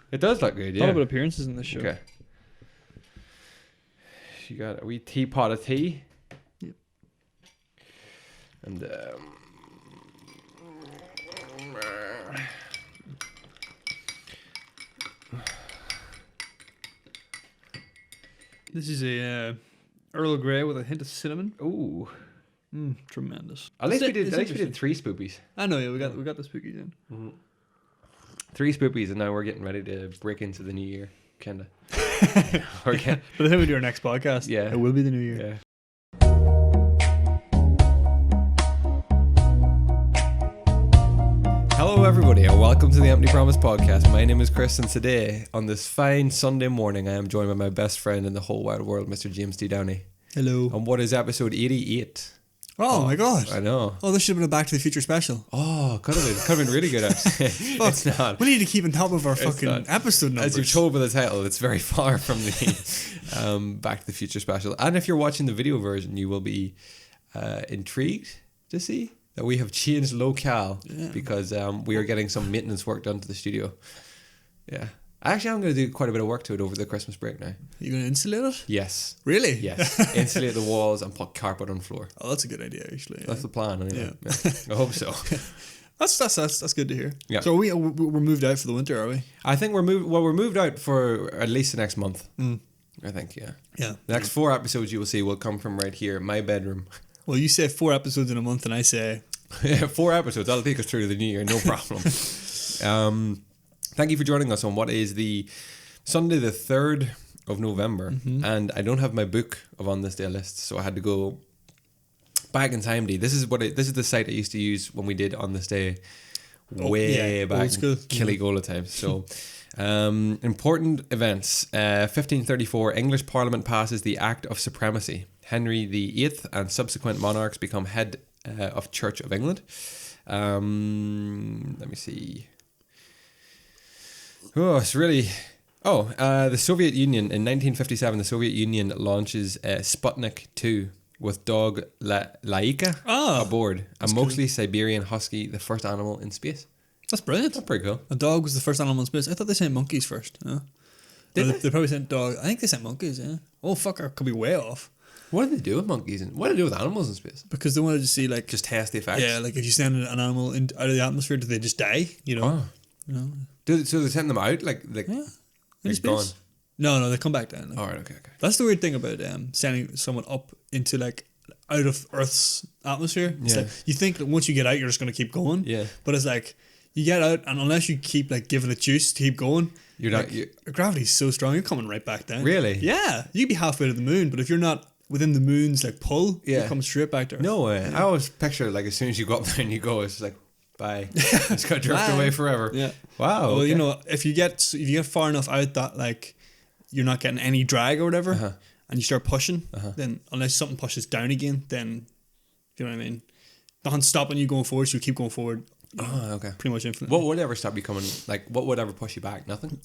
It does look good, yeah. All about appearances in this show. Okay. You got a wee teapot of tea. Yep. And This is a Earl Grey with a hint of cinnamon. ooh. Tremendous. At least we did. It's At least we did interesting. 3 spoopies. I know, yeah, we got the spookies in. 3 spoopies, and now we're getting ready to break into the new year, kinda. Or By the time we do our next podcast, Yeah. it will be the new year. Yeah. Hello, everybody, and welcome to the Empty Promise podcast. My name is Chris, and today, on this fine Sunday morning, I am joined by my best friend in the whole wide world, Mr. James D. Downey. Hello. On what is episode 88? Oh my god. I know. Oh, this should have been a Back to the Future special. Oh, could have been really good. Actually. It's not. We need to keep on top of our fucking not. episode numbers. As you've told by the title, it's very far from the Back to the Future special. And if you're watching the video version, you will be intrigued to see that we have changed locale because we are getting some maintenance work done to the studio. Yeah. Actually, I'm going to do quite a bit of work to it over the Christmas break now. You going to insulate it? Yes. Really? Yes. Insulate the walls and put carpet on the floor. Oh, that's a good idea, actually. That's the plan, anyway. Yeah. Yeah. I hope so. That's good to hear. Yeah. So we're moved out for the winter, are we? I think we're moved out for at least the next month. I think, yeah. Yeah. The next 4 episodes you will see will come from right here, my bedroom. Well, you say 4 episodes in a month, and I say 4 episodes. That'll take us through to the new year, no problem. Thank you for joining us on what is the Sunday the 3rd of November. And I don't have my book of On This Day list, so I had to go back in time. This is the site I used to use when we did On This Day way back old school. in Killygola times. So important events. 1534, English Parliament passes the Act of Supremacy. Henry VIII and subsequent monarchs become head of Church of England. Let me see. Oh, it's really... the Soviet Union, in 1957, the Soviet Union launches Sputnik 2 with dog Laika aboard. A mostly Siberian husky, the first animal in space. that's brilliant. That's pretty cool. A dog was the first animal in space. I thought they sent monkeys first. Yeah. Did They probably sent dog. I think they sent monkeys, yeah. Oh, fuck, I could be way off. What do they do with monkeys? What do they do with animals in space? Because they wanted to see, like... Just test the effects? Yeah, like if you send an animal out of the atmosphere, do they just die? You know? Oh. You know? So they send them out? Like Yeah. In like space. gone? No, they come back down. Like. All right, okay. That's the weird thing about sending someone up into, like, out of Earth's atmosphere. It's Yeah. like, you think that once you get out, you're just going to keep going. Yeah. But it's like, you get out, and unless you keep, like, giving it juice to keep going... You're like, not... gravity's so strong, you're coming right back down. Really? Yeah. You'd be halfway to the moon, but if you're not within the moon's, like, pull, you come straight back to Earth. No way. I always picture, like, as soon as you go up there and you go, it's like, bye. It's going to drift away forever. Yeah. Wow. Well, okay. you know, if you get far enough out that, like, you're not getting any drag or whatever, and you start pushing, then unless something pushes down again, then, you know what I mean? Nothing's stopping you going forward, so you keep going forward. Oh, okay. Pretty much infinitely. What would ever stop you coming? Like, what would ever push you back? Nothing?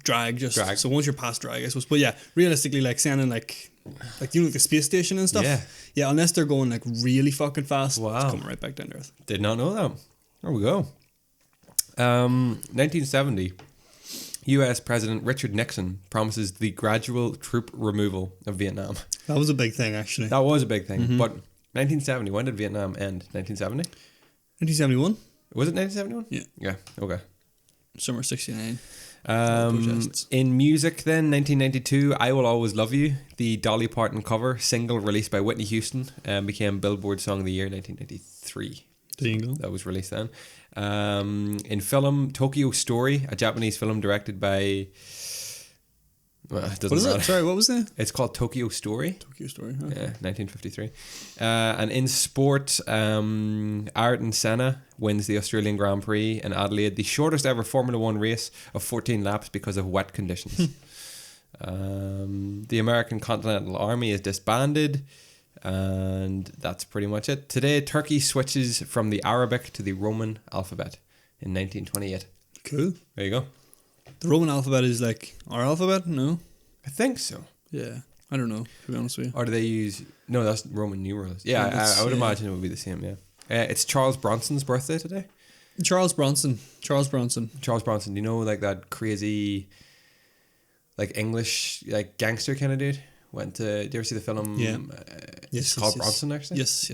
Drag. Drag. So once you're past drag, I suppose. But yeah, realistically, like sending like you know, like the space station and stuff. Yeah. Yeah, unless they're going like really fucking fast, Wow. it's coming right back down to Earth. Did not know that. There we go. 1970, U.S. President Richard Nixon promises the gradual troop removal of Vietnam. That was a big thing, actually. That was a big thing. But 1970, when did Vietnam end? 1970? 1971? Was it 1971? Yeah. Yeah, okay. Summer 69. In music then, 1992, I Will Always Love You, the Dolly Parton cover, single released by Whitney Houston, became Billboard Song of the Year 1993. There you go. That was released then. In film, Tokyo Story, a Japanese film directed by... Well, it doesn't What is matter. it? Sorry, what was it? It's called Tokyo Story. Tokyo Story. Okay. Yeah, 1953. And in sport, Ayrton Senna wins the Australian Grand Prix in Adelaide, the shortest ever Formula One race of 14 laps because of wet conditions. The American Continental Army is disbanded, and that's pretty much it. Today, Turkey switches from the Arabic to the Roman alphabet in 1928. Cool. There you go. The Roman alphabet is like our alphabet? No? I think so. Yeah. I don't know, to be honest with you. Or do they use... No, that's Roman numerals. Yeah, I would imagine it would be the same, yeah. It's Charles Bronson's birthday today. Charles Bronson. Charles Bronson. You know, like that crazy, like English, like gangster kind of dude. Went to. Did you ever see the film? Yeah. It's called Bronson, actually. Yes.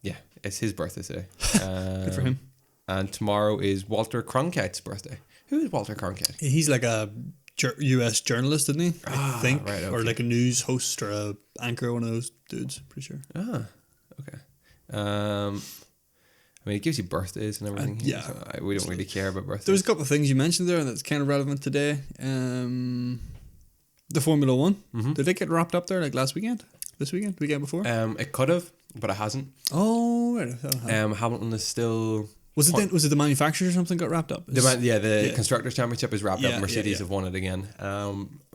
Yeah, it's his birthday today. Good for him. And tomorrow is Walter Cronkite's birthday. Who is Walter Cronkite? He's like a US journalist, isn't he? I think. Right, okay. Or like a news host or a anchor, one of those dudes, pretty sure. Okay. I mean, it gives you birthdays and everything. Yeah. So we don't really care about birthdays. There was a couple of things you mentioned there that's kind of relevant today. The Formula One. Mm-hmm. Did it get wrapped up there like last weekend? This weekend? Weekend before? It could have, but it hasn't. Oh, right. Hamilton is still... Was it the manufacturers or something got wrapped up? The Constructors' Championship is wrapped up. Mercedes have won it again.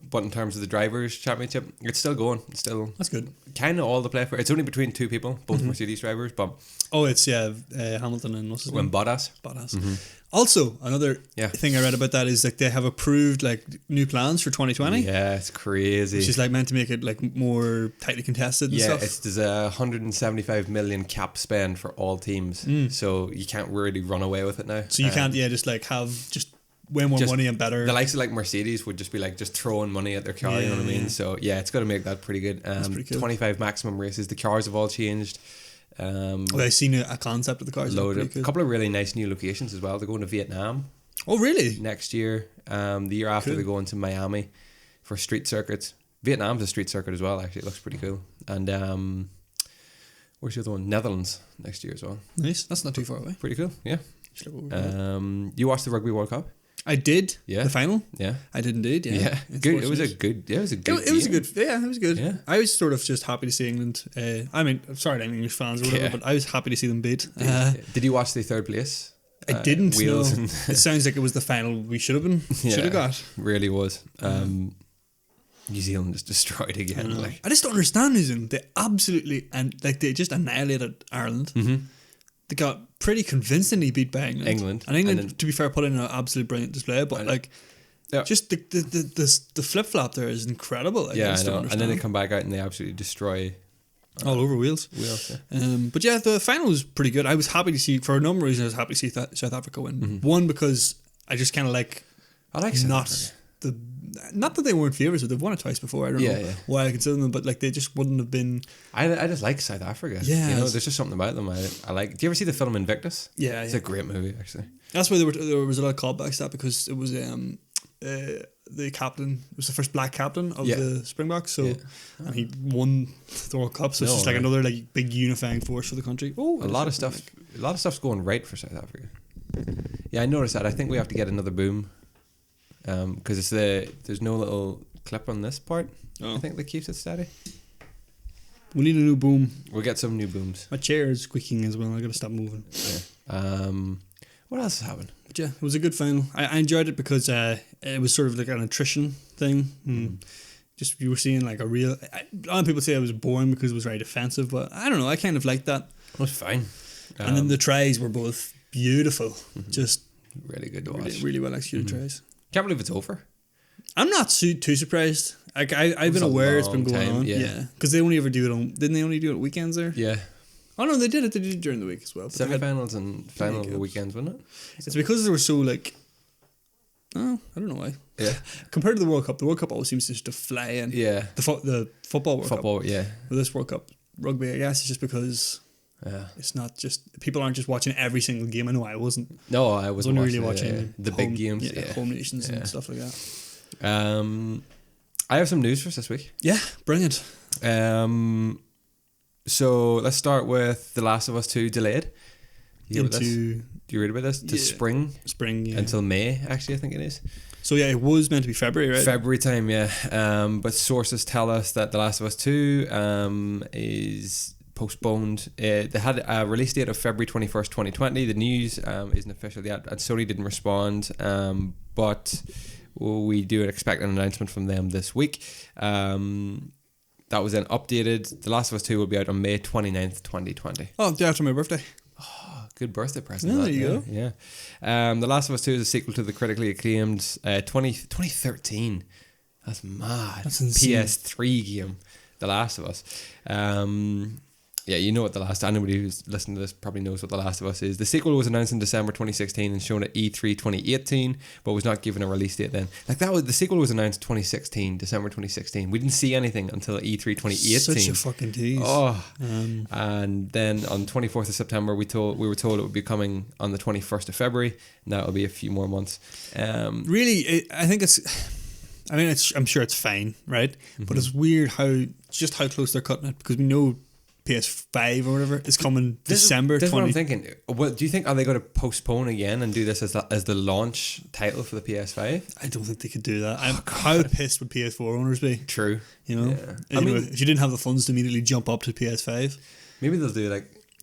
But in terms of the Drivers' Championship, it's still going. It's still... That's good. Kind of all the play for. It's only between two people, both Mercedes drivers, but... Oh, it's, Hamilton and what's his name? Bottas. Mm-hmm. Also, another thing I read about that is like they have approved like new plans for 2020. Yeah, it's crazy. Which is like meant to make it like more tightly contested and stuff. There's a 175 million cap spend for all teams, so you can't really run away with it now. So you can't just like have just way more money and better. The likes of like Mercedes would just be like just throwing money at their car, you know what I mean? Yeah. So it's got to make that pretty good. That's pretty cool. 25 maximum races. The cars have all changed. I've seen a concept of the cars. A couple of really nice new locations as well. They're going to Vietnam. Oh, really? Next year. The year after, they're going to Miami for street circuits. Vietnam's a street circuit as well, actually. It looks pretty cool. And where's the other one? Netherlands next year as well. Nice. That's not too far away. Pretty cool, yeah. You watched the Rugby World Cup? I did. Yeah. The final? Yeah. I did indeed, yeah. Good. It was a good game. It was good. Yeah. I was sort of just happy to see England. I mean, I'm sorry to English fans or whatever, but I was happy to see them beat. Did you watch the third place? I didn't. Wales no. It sounds like it was the final we should have got. Really was. New Zealand just destroyed again. I just don't understand New Zealand. They absolutely they just annihilated Ireland. Mm-hmm. They got pretty convincingly beat by England. And England, to be fair, put in an absolutely brilliant display. But just the flip flop there is incredible. I know. And then they come back out and they absolutely destroy all over Wales. But the final was pretty good. I was happy to see, for a number of reasons, I was happy to see South Africa win. Mm-hmm. One, because I just kind of I like South Africa. Not that they weren't favourites, but they've won it twice before. I don't know why I consider them, but they just wouldn't have been. I just like South Africa. Yeah, there's just something about them I like. Do you ever see the film Invictus? Yeah, it's a great movie actually. That's why there was a lot of callbacks to that, because it was the captain. It was the first black captain of the Springboks, and he won the World Cup. So it's just another big unifying force for the country. Oh, a lot of stuff's going right for South Africa. Yeah, I noticed that. I think we have to get another boom. Because there's no little clip on this part. I think that keeps it steady. We need a new boom. We'll get some new booms. My chair is squeaking as well. I gotta stop moving. Yeah. What else has happened? But it was a good final. I enjoyed it because it was sort of like an attrition thing. Just you were seeing like a real. A lot of people say it was boring because it was very defensive, but I don't know. I kind of liked that. It was fine. And then the tries were both beautiful. Mm-hmm. Just really good to watch. Really well executed tries. Can't believe it's over. I'm not too surprised. I've been aware it's been going on. Yeah. Because they only ever do it on... Didn't they only do it at weekends there? Yeah. Oh, no, they did it. They did it during the week as well. Semi-finals and final of the weekends, wasn't it? It's because they were so Oh, I don't know why. Yeah. Compared to the World Cup always seems just to fly in. Yeah. The football World Cup. Yeah. With this World Cup, rugby, I guess, it's just because... It's not just people aren't just watching every single game. I know I wasn't. No, I wasn't really watching the big games, home nations and stuff like that. I have some news for us this week. Yeah, brilliant. So let's start with The Last of Us 2 delayed. Do you read about this? To spring, until May. Actually, I think it is. So it was meant to be February, right? February time, yeah. But sources tell us that The Last of Us 2 is postponed. They had a release date of February 21st, 2020. The news isn't official yet, and Sony didn't respond, but we do expect an announcement from them this week. That was then updated. The Last of Us 2 will be out on May 29th, 2020. Oh, day after my birthday. Oh, good birthday present. Yeah, there you go. Yeah. The Last of Us 2 is a sequel to the critically acclaimed 2013. That's mad. That's insane. PS3 game, The Last of Us. Yeah, you know what The Last... Anybody who's listening to this probably knows what The Last of Us is. The sequel was announced in December 2016 and shown at E3 2018, but was not given a release date then. Like the sequel was announced December 2016. We didn't see anything until E3 2018. Such a fucking tease. Oh, and then on 24th of September, we were told it would be coming on the 21st of February. Now it'll be a few more months. Really, I think it's... I mean, I'm sure it's fine, right? Mm-hmm. But it's weird how close they're cutting it, because we know PS5 or whatever is coming December 20. That's what I'm thinking. Well, do you think, are they going to postpone again and do this as the launch title for the PS5? I don't think they could do that. How pissed would PS4 owners be? True. You know? Yeah. If you didn't have the funds to immediately jump up to PS5. Maybe they'll do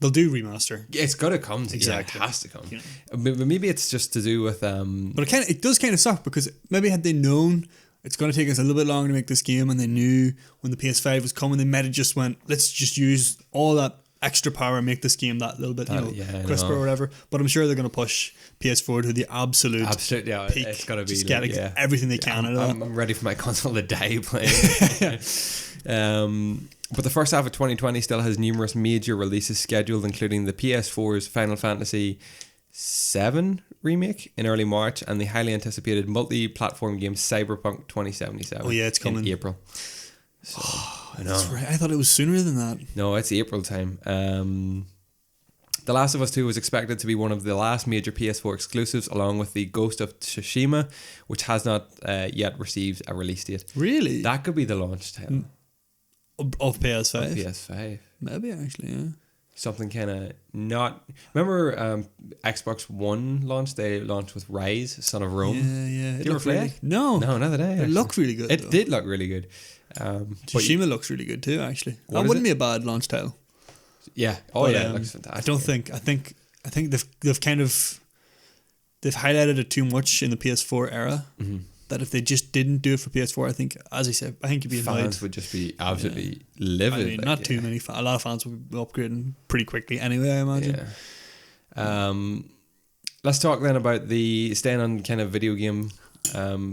They'll do remaster. Yeah, it's got to come. Exactly. Yeah, it has to come. But maybe it's just to do with... But it does kind of suck, because maybe had they known... It's going to take us a little bit longer to make this game, and they knew when the PS5 was coming, they might have just went, let's just use all that extra power and make this game that little bit crisper or whatever. But I'm sure they're going to push PS4 to the absolute peak. It's going to be just get everything they can out of that. I'm ready for my console to die playing. But the first half of 2020 still has numerous major releases scheduled, including the PS4's Final Fantasy VII remake in early March, and the highly anticipated multi-platform game Cyberpunk 2077. Oh yeah, it's coming in April. So, I know. That's right. I thought it was sooner than that. No, it's April time. The Last of Us 2 was expected to be one of the last major PS4 exclusives, along with the Ghost of Tsushima, which has not yet received a release date. Really? That could be the launch title. Of PS5? Of PS5. Maybe, actually, yeah. Something kind of not... Remember Xbox One launched? They launched with Rise, Son of Rome. Yeah. Did you ever play it? No. No, neither did I. It looked really good, It did look really good. Tsushima looks really good too, actually. That wouldn't be a bad launch title. Yeah. It looks fantastic. I think they've kind of... They've highlighted it too much in the PS4 era. Mm-hmm. That if they just didn't do it for PS4, I think, as I said, you'd be annoyed. Fans would just be absolutely livid. I mean, not too many. A lot of fans would be upgrading pretty quickly anyway, I imagine. Yeah. Let's talk then about staying on kind of video game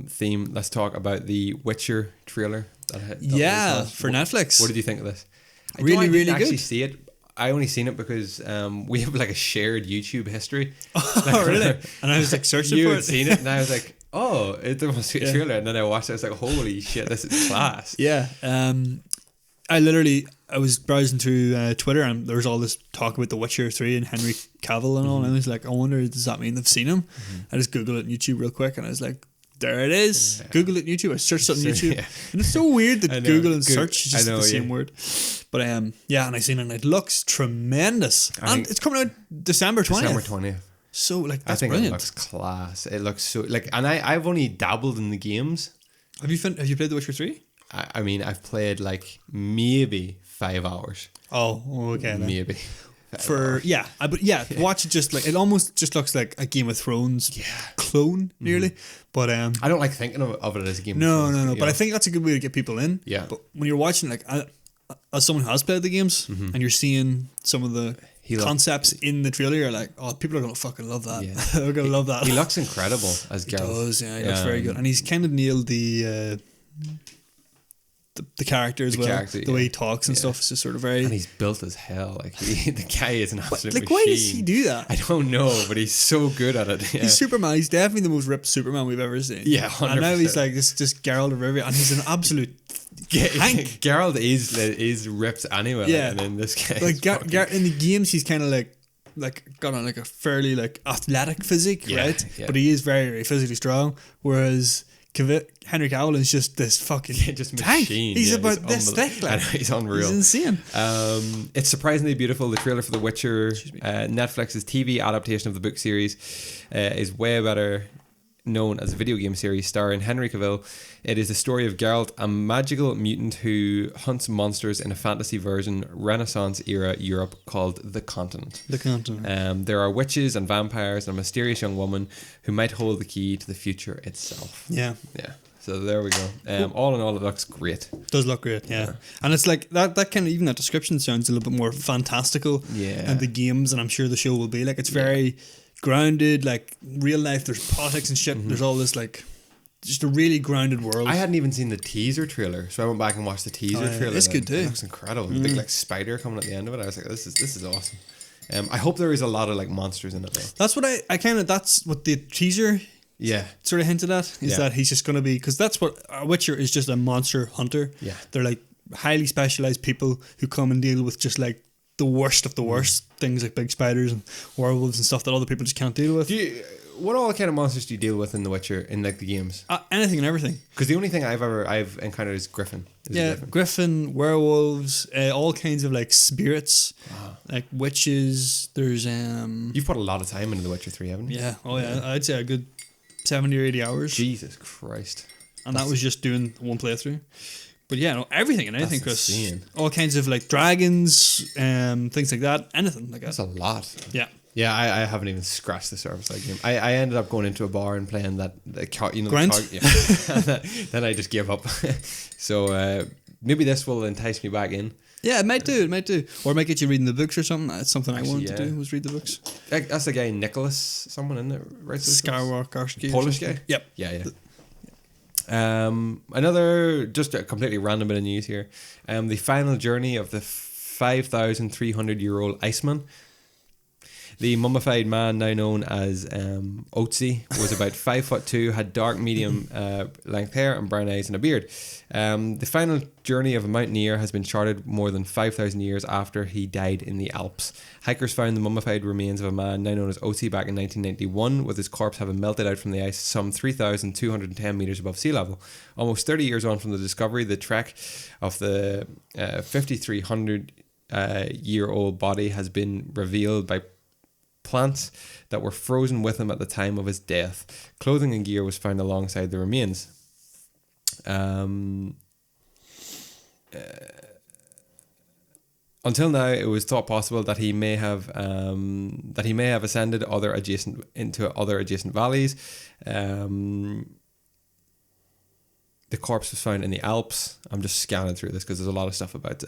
theme. Let's talk about the Witcher trailer. For Netflix. What did you think of this? Really good. Actually see it. I only seen it because we have like a shared YouTube history. Oh, really? And I was like searching for it. You had seen it, and I was like, oh, there must be a trailer. And then I watched it. I was like, holy shit, this is class. Yeah. I was browsing through Twitter, and there was all this talk about The Witcher 3 and Henry Cavill and all. And I was like, I wonder, does that mean they've seen him? Mm-hmm. I just Googled it on YouTube real quick, and I was like, there it is. Yeah. Google it on YouTube. I searched it on YouTube. Yeah. And it's so weird that Google and search is just the same word. But and I seen it, and it looks tremendous. And it's coming out December 20th. December 20th. So that's I think brilliant. It looks class. It looks so and I've only dabbled in the games. Have you played The Witcher 3? I mean, I've played like maybe 5 hours. Oh, okay. Maybe. Watch it. Just like it almost just looks like a Game of Thrones clone nearly. But I don't like thinking of it as a Game of Thrones. No. But I think that's a good way to get people in. Yeah. But when you're watching, like as someone who has played the games, and you're seeing some of the concepts in the trailer, you're like, oh, people are gonna fucking love that. Yeah. They're gonna love that. He looks incredible as Geralt. He does, yeah. He looks very good, and he's kind of nailed the character as well. The way he talks and stuff is just sort of very... And he's built as hell. Like the guy is an absolute machine. Why does he do that? I don't know, but he's so good at it. Yeah. He's Superman. He's definitely the most ripped Superman we've ever seen. Yeah, 100%. And now he's like this just Geralt of Rivia, and he's an absolute tank. Geralt is ripped anyway. Yeah. And then this guy in the games he's kind of like got on like a fairly like athletic physique, right? Yeah. But he is very, very physically strong, whereas Henry Cavill is just this fucking just tank. Machine. He's about this thick. Like. He's unreal. He's insane. It's surprisingly beautiful. The trailer for The Witcher, Netflix's TV adaptation of the book series, is way better known as a video game series starring Henry Cavill. It is the story of Geralt, a magical mutant who hunts monsters in a fantasy version Renaissance era Europe called The Continent. The Continent. There are witches and vampires and a mysterious young woman who might hold the key to the future itself. Yeah. So there we go. All in all, it looks great. It does look great, yeah. And it's like that kind of, even that description sounds a little bit more fantastical. Yeah. And the games, and I'm sure the show will be like, it's very grounded, like real life. There's politics and shit. Mm-hmm. There's all this like just a really grounded world. I hadn't even seen the teaser trailer, so I went back and watched the teaser trailer. It's good too. It looks incredible. The big like spider coming at the end of it. I was like, this is awesome. I hope there is a lot of like monsters in it though. That's what I kind of, that's what the teaser sort of hinted at, is that he's just going to be, because that's what a Witcher is, just a monster hunter. Yeah. They're like highly specialized people who come and deal with just like the worst of the worst things, like big spiders and werewolves and stuff that other people just can't deal with. What all kind of monsters do you deal with in The Witcher, in like the games? Anything and everything. Because the only thing I've encountered is Griffin. Griffin, werewolves, all kinds of like spirits, like witches. There's You've put a lot of time into The Witcher 3, haven't you? Yeah. Oh yeah. I'd say a good 70 or 80 hours. Jesus Christ. And that was just doing one playthrough. But yeah, no, everything and anything, Chris. Insane. All kinds of like dragons, things like that. Anything like that. That's a lot. Yeah. Yeah, I haven't even scratched the surface of that game. I ended up going into a bar and playing that, Gwent? Then I just gave up. So maybe this will entice me back in. Yeah, it might do. Or it might get you reading the books or something. That's something I wanted to do, was read the books. That's the guy, Nicholas, someone in it, right? Skywalker. Polish guy? Yep. Yeah. Another, just a completely random bit of news here. The final journey of the 5,300-year-old Iceman. The mummified man, now known as Otzi, was about 5'2", had dark medium length hair and brown eyes and a beard. The final journey of a mountaineer has been charted more than 5,000 years after he died in the Alps. Hikers found the mummified remains of a man now known as Otzi back in 1991, with his corpse having melted out from the ice some 3,210 metres above sea level. Almost 30 years on from the discovery, the trek of the 5,300-year-old body has been revealed by plants that were frozen with him at the time of his death. Clothing and gear was found alongside the remains. Until now, it was thought possible that he may have ascended into other adjacent valleys. The corpse was found in the Alps. I'm just scanning through this because there's a lot of stuff about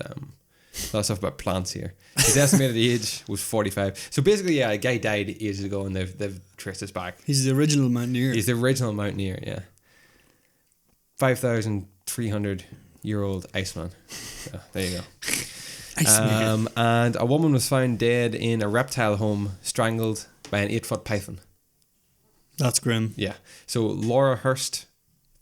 plants here. His estimated age was 45. So basically, yeah, a guy died ages ago and they've traced us back. He's the original mountaineer. Yeah. 5,300-year-old Iceman. So, there you go. And a woman was found dead in a reptile home, strangled by an 8-foot python. That's grim. Yeah. So Laura Hurst,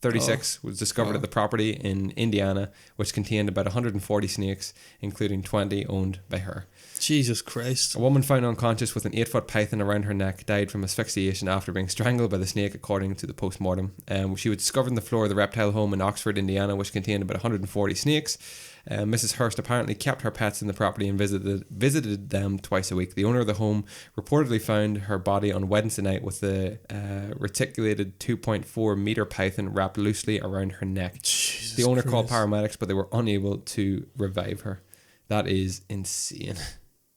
36, was discovered at the property in Indiana, which contained about 140 snakes, including 20 owned by her. Jesus Christ. A woman found unconscious with an 8-foot python around her neck died from asphyxiation after being strangled by the snake, according to the post-mortem. She was discovered on the floor of the reptile home in Oxford, Indiana, which contained about 140 snakes. Mrs. Hurst apparently kept her pets in the property and visited them twice a week. The owner of the home reportedly found her body on Wednesday night with the reticulated 2.4 meter python wrapped loosely around her neck. Jesus the owner Christ. called paramedics, but they were unable to revive her. That is insane.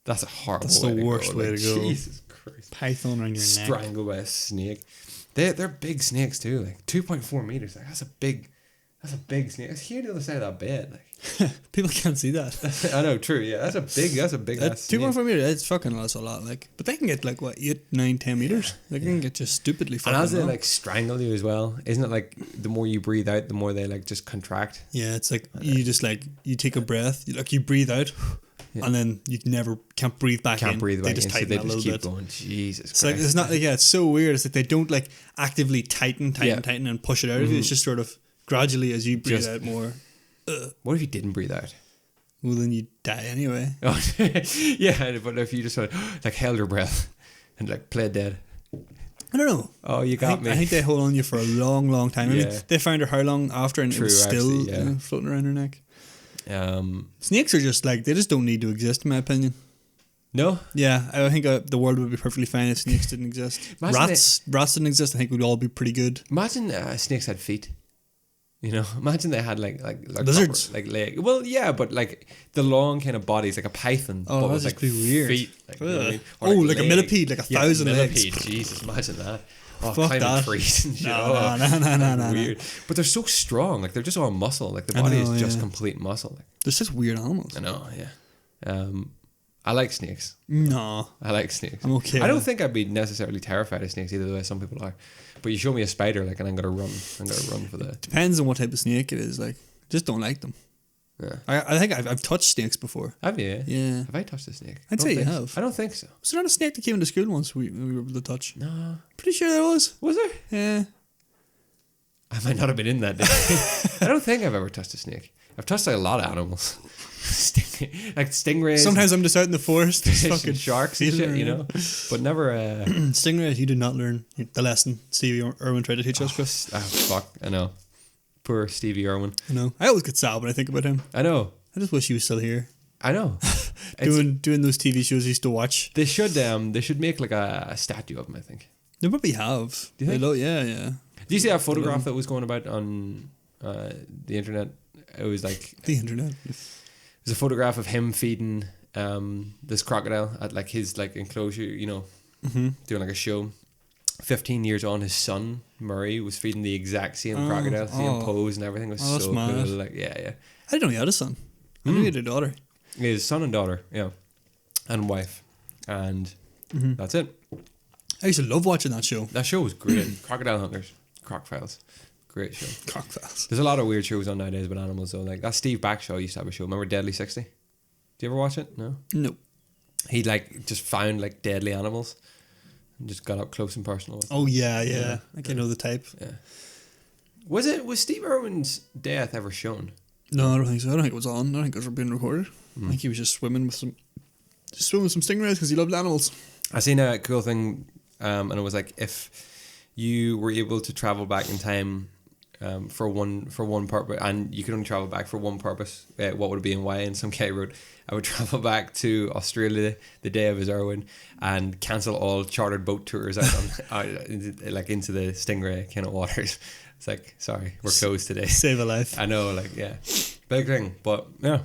That's a horrible. That's the worst way to go. Jesus Christ! Python around your neck. Strangled by a snake. They're big snakes too. Like 2.4 meters. Like that's a big snake. It's here to the other side of that bed. Like people can't see that. I know, true. Yeah, that's a big ass 2.4 meters. It's fucking that's a lot. Like, but they can get like what 8, 9, 10 meters. They can get just stupidly fucking. And as they long. like strangle you as well, isn't it? Like the more you breathe out, the more they like just contract. Yeah, it's like you just like you take a breath, you breathe out. Yeah. And then you can't breathe back in. They just tighten so they a little keep bit. Going. Jesus Christ. It's like it's not like it's so weird. It's like they don't like actively tighten and push it out of you. It's just sort of gradually as you breathe out more. What if you didn't breathe out? Well, then you die anyway. Oh, yeah, but if you just like held your breath and like played dead. I don't know. Oh, you got me. I think they hold on you for a long, long time. I mean, they found her how long after, and it was still floating around her neck. Snakes are just like, they just don't need to exist, in my opinion. No? Yeah, I think the world would be perfectly fine if snakes didn't exist. Rats didn't exist. I think we'd all be pretty good. Imagine snakes had feet. You know, imagine they had like lizards, proper, like leg. Well, yeah, but like the long kind of bodies, like a python. Oh, but that'd just be weird. Feet, like, you know what I mean? Or like a millipede, like 1,000 legs. Jesus, imagine that. Oh, fuck climbing that. trees and shit. No. Weird. But they're so strong. Like they're just all muscle. Like the body is just complete muscle. Like, they're such weird animals. I know. Yeah. I like snakes. No. I like snakes. I'm okay. I don't think I'd be necessarily terrified of snakes either, the way some people are. But you show me a spider, like, and I'm gonna run. I'm gonna run for the. Depends on what type of snake it is. Like, just don't like them. Yeah. I think I've touched snakes before. Have you? Yeah. Have I touched a snake? I'd say you have. I don't think so. Was there not a snake that came into school once we were able to touch? No. Pretty sure there was. Was there? Yeah. I might not have been in that day. I don't think I've ever touched a snake. I've touched like a lot of animals. Like stingrays. Sometimes I'm just out in the forest. Just Fish fucking and sharks and shit, you know. But never. Stingrays, you did not learn the lesson Stevie Irwin tried to teach us, Chris. Oh, fuck. I know. Poor Stevie Irwin. I know. I always get sad when I think about him. I know. I just wish he was still here. I know. doing those TV shows he used to watch. They should make like a statue of him, I think. They probably have. Do you think? Yeah. Do you see that photograph that was going about on the internet? It was like the internet. It was a photograph of him feeding this crocodile at like his like enclosure, you know, doing like a show. 15 years on, his son Murray was feeding the exact same crocodile, same pose and everything. It was so cool. Like, yeah. I didn't know he had a son. I knew he had a daughter. His son and daughter, yeah, and wife, and that's it. I used to love watching that show. That show was great. Crocodile Hunters, Croc Files, great show. Croc Files. There's a lot of weird shows on nowadays about animals. So like that Steve Back show used to have a show. Remember Deadly 60? Do you ever watch it? No. No. He like just found like deadly animals and just got up close and personal with them. Oh yeah. Like I know the type. Yeah. Was Steve Irwin's death ever shown? No, I don't think so. I don't think it was on. I don't think it was being recorded. I think he was just swimming with some stingrays because he loved animals. I seen a cool thing, and it was like if you were able to travel back in time for one purpose, and you could only travel back for one purpose, what would it be and why? And some guy wrote, I would travel back to Australia the day of his Irwin and cancel all chartered boat tours out into the stingray kind of waters. It's like, sorry, we're closed today. Save a life. I know, like, yeah, big thing, but yeah.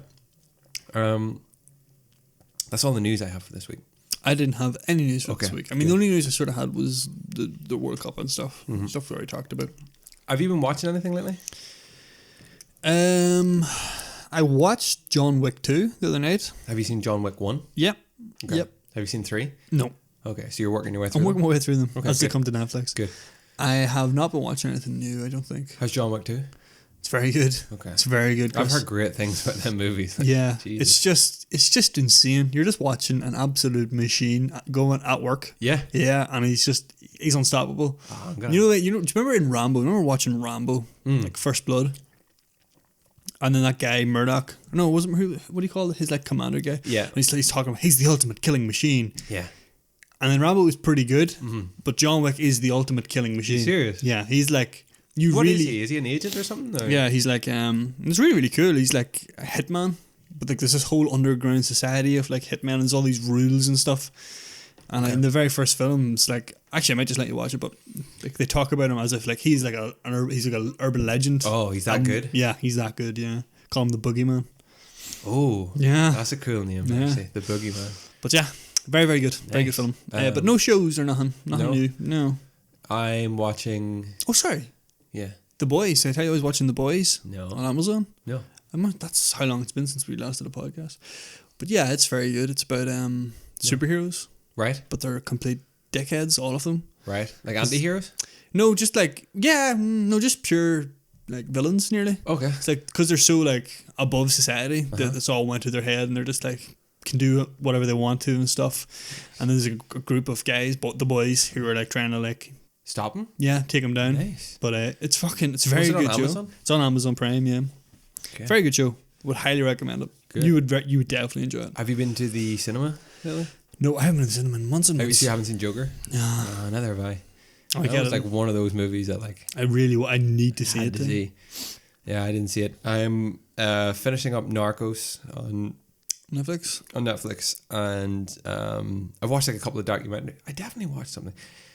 That's all the news I have for this week. I didn't have any news for this week. I mean, the only news I sort of had was the World Cup and stuff. Stuff we already talked about. Have you been watching anything lately? I watched John Wick 2 the other night. Have you seen John Wick 1? Yep. Okay. Yep. Have you seen 3? No. Okay, so you're working your way through I'm working my way through them as they good. come to Netflix. Good. I have not been watching anything new, I don't think. How's John Wick 2? It's very good. Okay. It's very good. I've heard great things about them movies. Like, yeah. Jesus. It's just insane. You're just watching an absolute machine going at work. Yeah. Yeah, and he's unstoppable. Oh, do you remember in Rambo? Remember watching Rambo, like First Blood? And then that guy Murdoch. No, it wasn't what do you call it? His like commander guy. Yeah. And he's talking about he's the ultimate killing machine. Yeah. And then Rambo was pretty good, but John Wick is the ultimate killing machine. Are you serious? Yeah, he's like What is he? Is he an agent or something? Or? Yeah, he's like it's really really cool. He's like a hitman, but like there's this whole underground society of like hitmen and there's all these rules and stuff. And in the very first film, it's like actually I might just let you watch it, but like they talk about him as if like he's like an urban legend. Oh, he's that good. Yeah, he's that good. Yeah, call him the Boogeyman. Oh, yeah, that's a cool name. Yeah. Actually, the Boogeyman. But yeah, very very good, very good film. But no shows or nothing new. No, I'm watching. Oh, sorry. Yeah, The Boys. Did I tell you I was watching The Boys? No. On Amazon. No. That's how long it's been since we last did a podcast. But yeah, it's very good. It's about superheroes. Right. But they're complete dickheads, all of them. Right. Like anti-heroes? No, just like, just pure like villains nearly. Okay. It's like, because they're so like above society that it's all went to their head and they're just like, can do whatever they want to and stuff. And there's a group of guys, the boys, who are like trying to like stop them? Yeah, take them down. Nice. But it's a very good show. Amazon? It's on Amazon Prime, yeah. Okay. Very good show. Would highly recommend it. Good. You would definitely enjoy it. Have you been to the cinema lately? No, I haven't been to the cinema in months and months. You haven't seen Joker? No. Neither have I. Oh, that was like one of those movies that like I need to see it. Yeah, I didn't see it. I'm finishing up Narcos on Netflix, and I've watched like a couple of documentaries. I definitely watched something.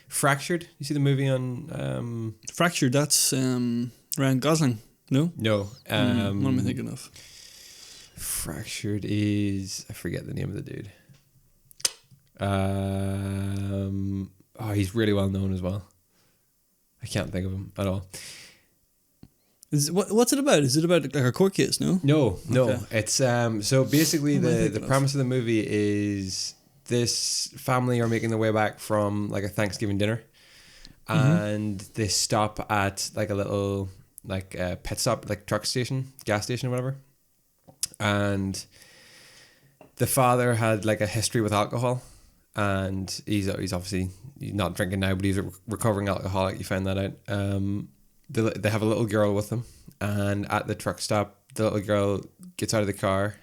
Fractured. You see the movie on Fractured? That's Ryan Gosling. No. What am I thinking of? Fractured is I forget the name of the dude. He's really well known as well. I can't think of him at all. What's it about? Is it about like a court case? No. No. Okay. It's so basically What am I the thinking of? premise of the movie is this family are making their way back from like a Thanksgiving dinner, and they stop at like a little like pit stop, like truck station, gas station, or whatever, and the father had like a history with alcohol, and he's obviously not drinking now, but he's a recovering alcoholic. You find that out. They have a little girl with them, and at the truck stop, the little girl gets out of the car.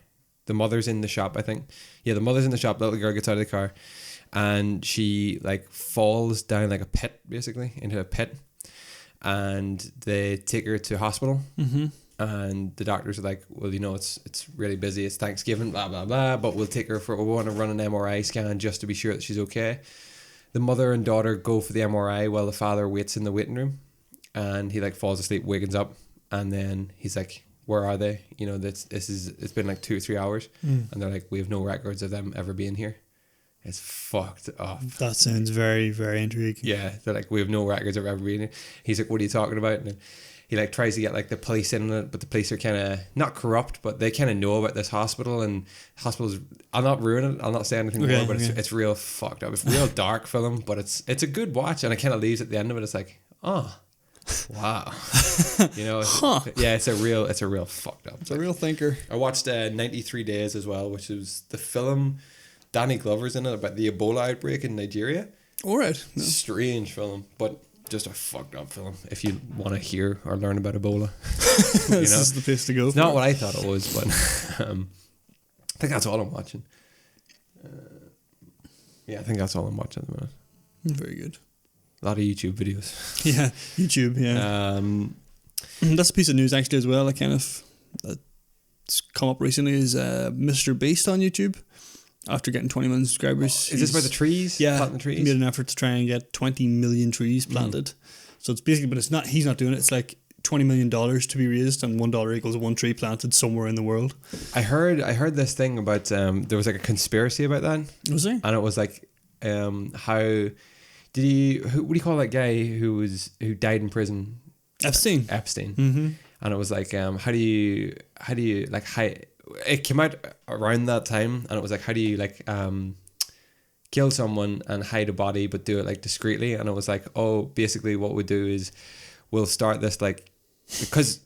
The mother's in the shop, I think. Yeah, the mother's in the shop. The little girl gets out of the car, and she like falls down like a pit, basically into a pit, and they take her to hospital. And the doctors are like, well, it's really busy. It's Thanksgiving, blah blah blah. But we want to run an MRI scan just to be sure that she's okay. The mother and daughter go for the MRI while the father waits in the waiting room. And he like falls asleep, wakens up, and then he's like, "Where are they? It's been like 2 or 3 hours," and they're like, "We have no records of them ever being here." It's fucked up. That sounds very, very intriguing. Yeah, they're like, "We have no records of ever being here." He's like, "What are you talking about?" And then he like tries to get like the police in on it, but the police are kind of not corrupt, but they kind of know about this hospital, and hospitals. I'll not ruin it. I'll not say anything more, but it's real fucked up. It's a real dark film, but it's a good watch, and it kind of leaves at the end of it. It's like, oh. Wow. Yeah, it's a real fucked up. It's a real thinker. I watched 93 Days as well, which is the film. Danny Glover's in it about the Ebola outbreak in Nigeria. All right. No. Strange film, but just a fucked up film if you want to hear or learn about Ebola. This is the place to go. It's not what I thought it was, but I think that's all I'm watching. Yeah, I think that's all I'm watching at the minute. Very good. A lot of YouTube videos. Yeah, YouTube, yeah. That's a piece of news actually as well. That's come up recently is Mr. Beast on YouTube. After getting 20 million subscribers. Is this about the trees? Yeah, planting the trees? He made an effort to try and get 20 million trees planted. So it's basically, but it's not. He's not doing it. It's like $20 million to be raised, and $1 equals one tree planted somewhere in the world. I heard this thing about there was like a conspiracy about that. Was there? And it was like how did he? What do you call that guy who died in prison? Epstein. Mm-hmm. And it was like how do you like it came out around that time, and it was like how do you like kill someone and hide a body but do it like discreetly, and it was like, oh, basically what we do is we'll start this like because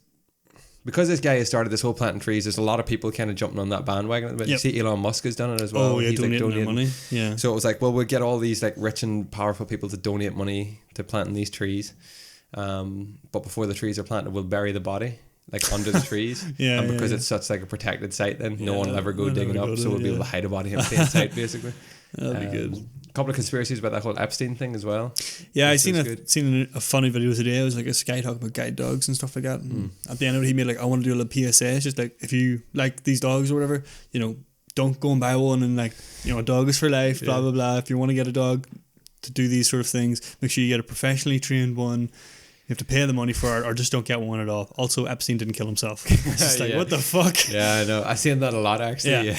this guy has started this whole planting trees, there's a lot of people kind of jumping on that bandwagon. But you see Elon Musk has done it as well. Oh yeah, he's donating like their money. Yeah. So it was like, well, we'll get all these like rich and powerful people to donate money to planting these trees, but before the trees are planted, we'll bury the body like under the trees. And because it's such like a protected site, then no one will ever go digging up, so we'll be able to hide a body on the same site basically. That'd be good. A couple of conspiracies about that whole Epstein thing as well. Yeah, I seen a funny video today. It was like a guy talking about guide dogs and stuff like that. And at the end of it, he made like, I want to do a little PSA. It's just like, if you like these dogs or whatever, don't go and buy one, and like, a dog is for life, blah blah blah. If you want to get a dog to do these sort of things, make sure you get a professionally trained one. You have to pay the money for it, or just don't get one at all. Also, Epstein didn't kill himself. It's just like, what the fuck? Yeah, I know. I've seen that a lot, actually. Yeah.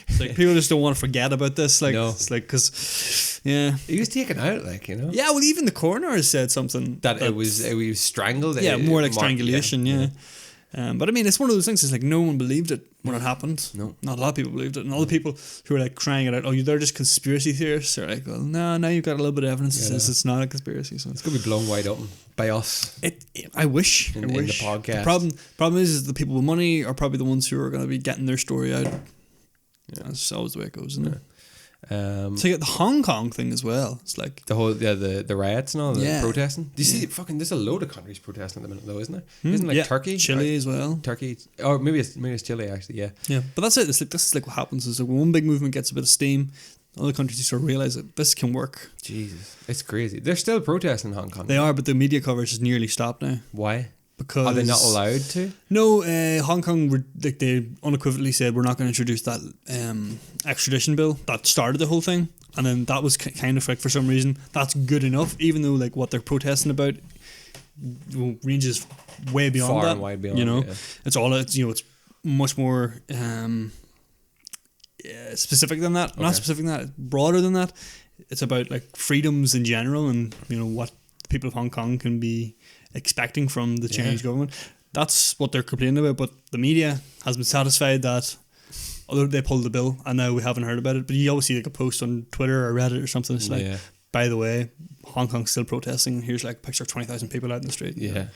It's like, people just don't want to forget about this. Like, no. It's like, because, he was taken out, like, Yeah, well, even the coroner has said something. That it was strangled? Yeah, more like strangulation, yeah. But I mean, it's one of those things. It's like no one believed it when it happened. No, not a lot of people believed it, and all the people who were like crying it out, "Oh, they're just conspiracy theorists." They're like, "Well, no, now you've got a little bit of evidence that says it's not a conspiracy." So it's gonna be blown wide open by us. I wish. In the podcast. The problem is the people with money are probably the ones who are going to be getting their story out. Yeah, that's always the way it goes, isn't it? So you got the Hong Kong thing as well. It's like the whole the riots and all the protesting. Do you see fucking? There's a load of countries protesting at the minute, though, isn't there? Isn't like Turkey, Chile as well? Turkey, or maybe it's Chile actually. Yeah, yeah. But that's it. It's like this is like what happens is like when one big movement gets a bit of steam, other countries sort of realize that this can work. Jesus, it's crazy. They're still protesting in Hong Kong. They are, but the media coverage has nearly stopped now. Why? Because are they not allowed to? No, Hong Kong they unequivocally said we're not going to introduce that extradition bill that started the whole thing, and then that was kind of like for some reason that's good enough, even though like what they're protesting about ranges way beyond far that. And wide beyond. It's it's much more specific than that. Okay. Not specific than that, broader than that. It's about like freedoms in general, and what the people of Hong Kong can be expecting from the Chinese government. that's what they're complaining about. But the media has been satisfied that although they pulled the bill and now we haven't heard about it. But you always see like a post on Twitter or Reddit or something. It's like, by the way, Hong Kong's still protesting. Here's like a picture of 20,000 people out in the street. Yeah.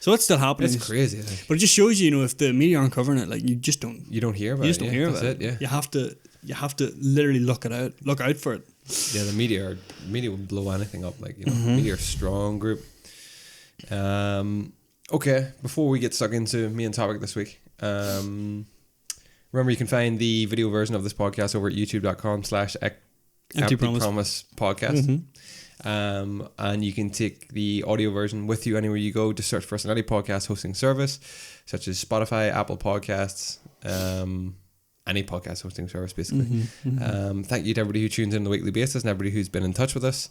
So it's still happening. It's crazy. Like. But it just shows you, if the media aren't covering it, like you just don't. You don't hear about it. You just don't hear about it. Yeah. You have to literally look out for it. Yeah, the media will blow anything up. Like, media are a strong group. Okay, before we get stuck into main topic this week, remember you can find the video version of this podcast over at youtube.com/empty-promise podcast. And you can take the audio version with you anywhere you go. Just search for us on any podcast hosting service, such as Spotify, Apple Podcasts, any podcast hosting service, basically. Thank you to everybody who tunes in on a weekly basis and everybody who's been in touch with us.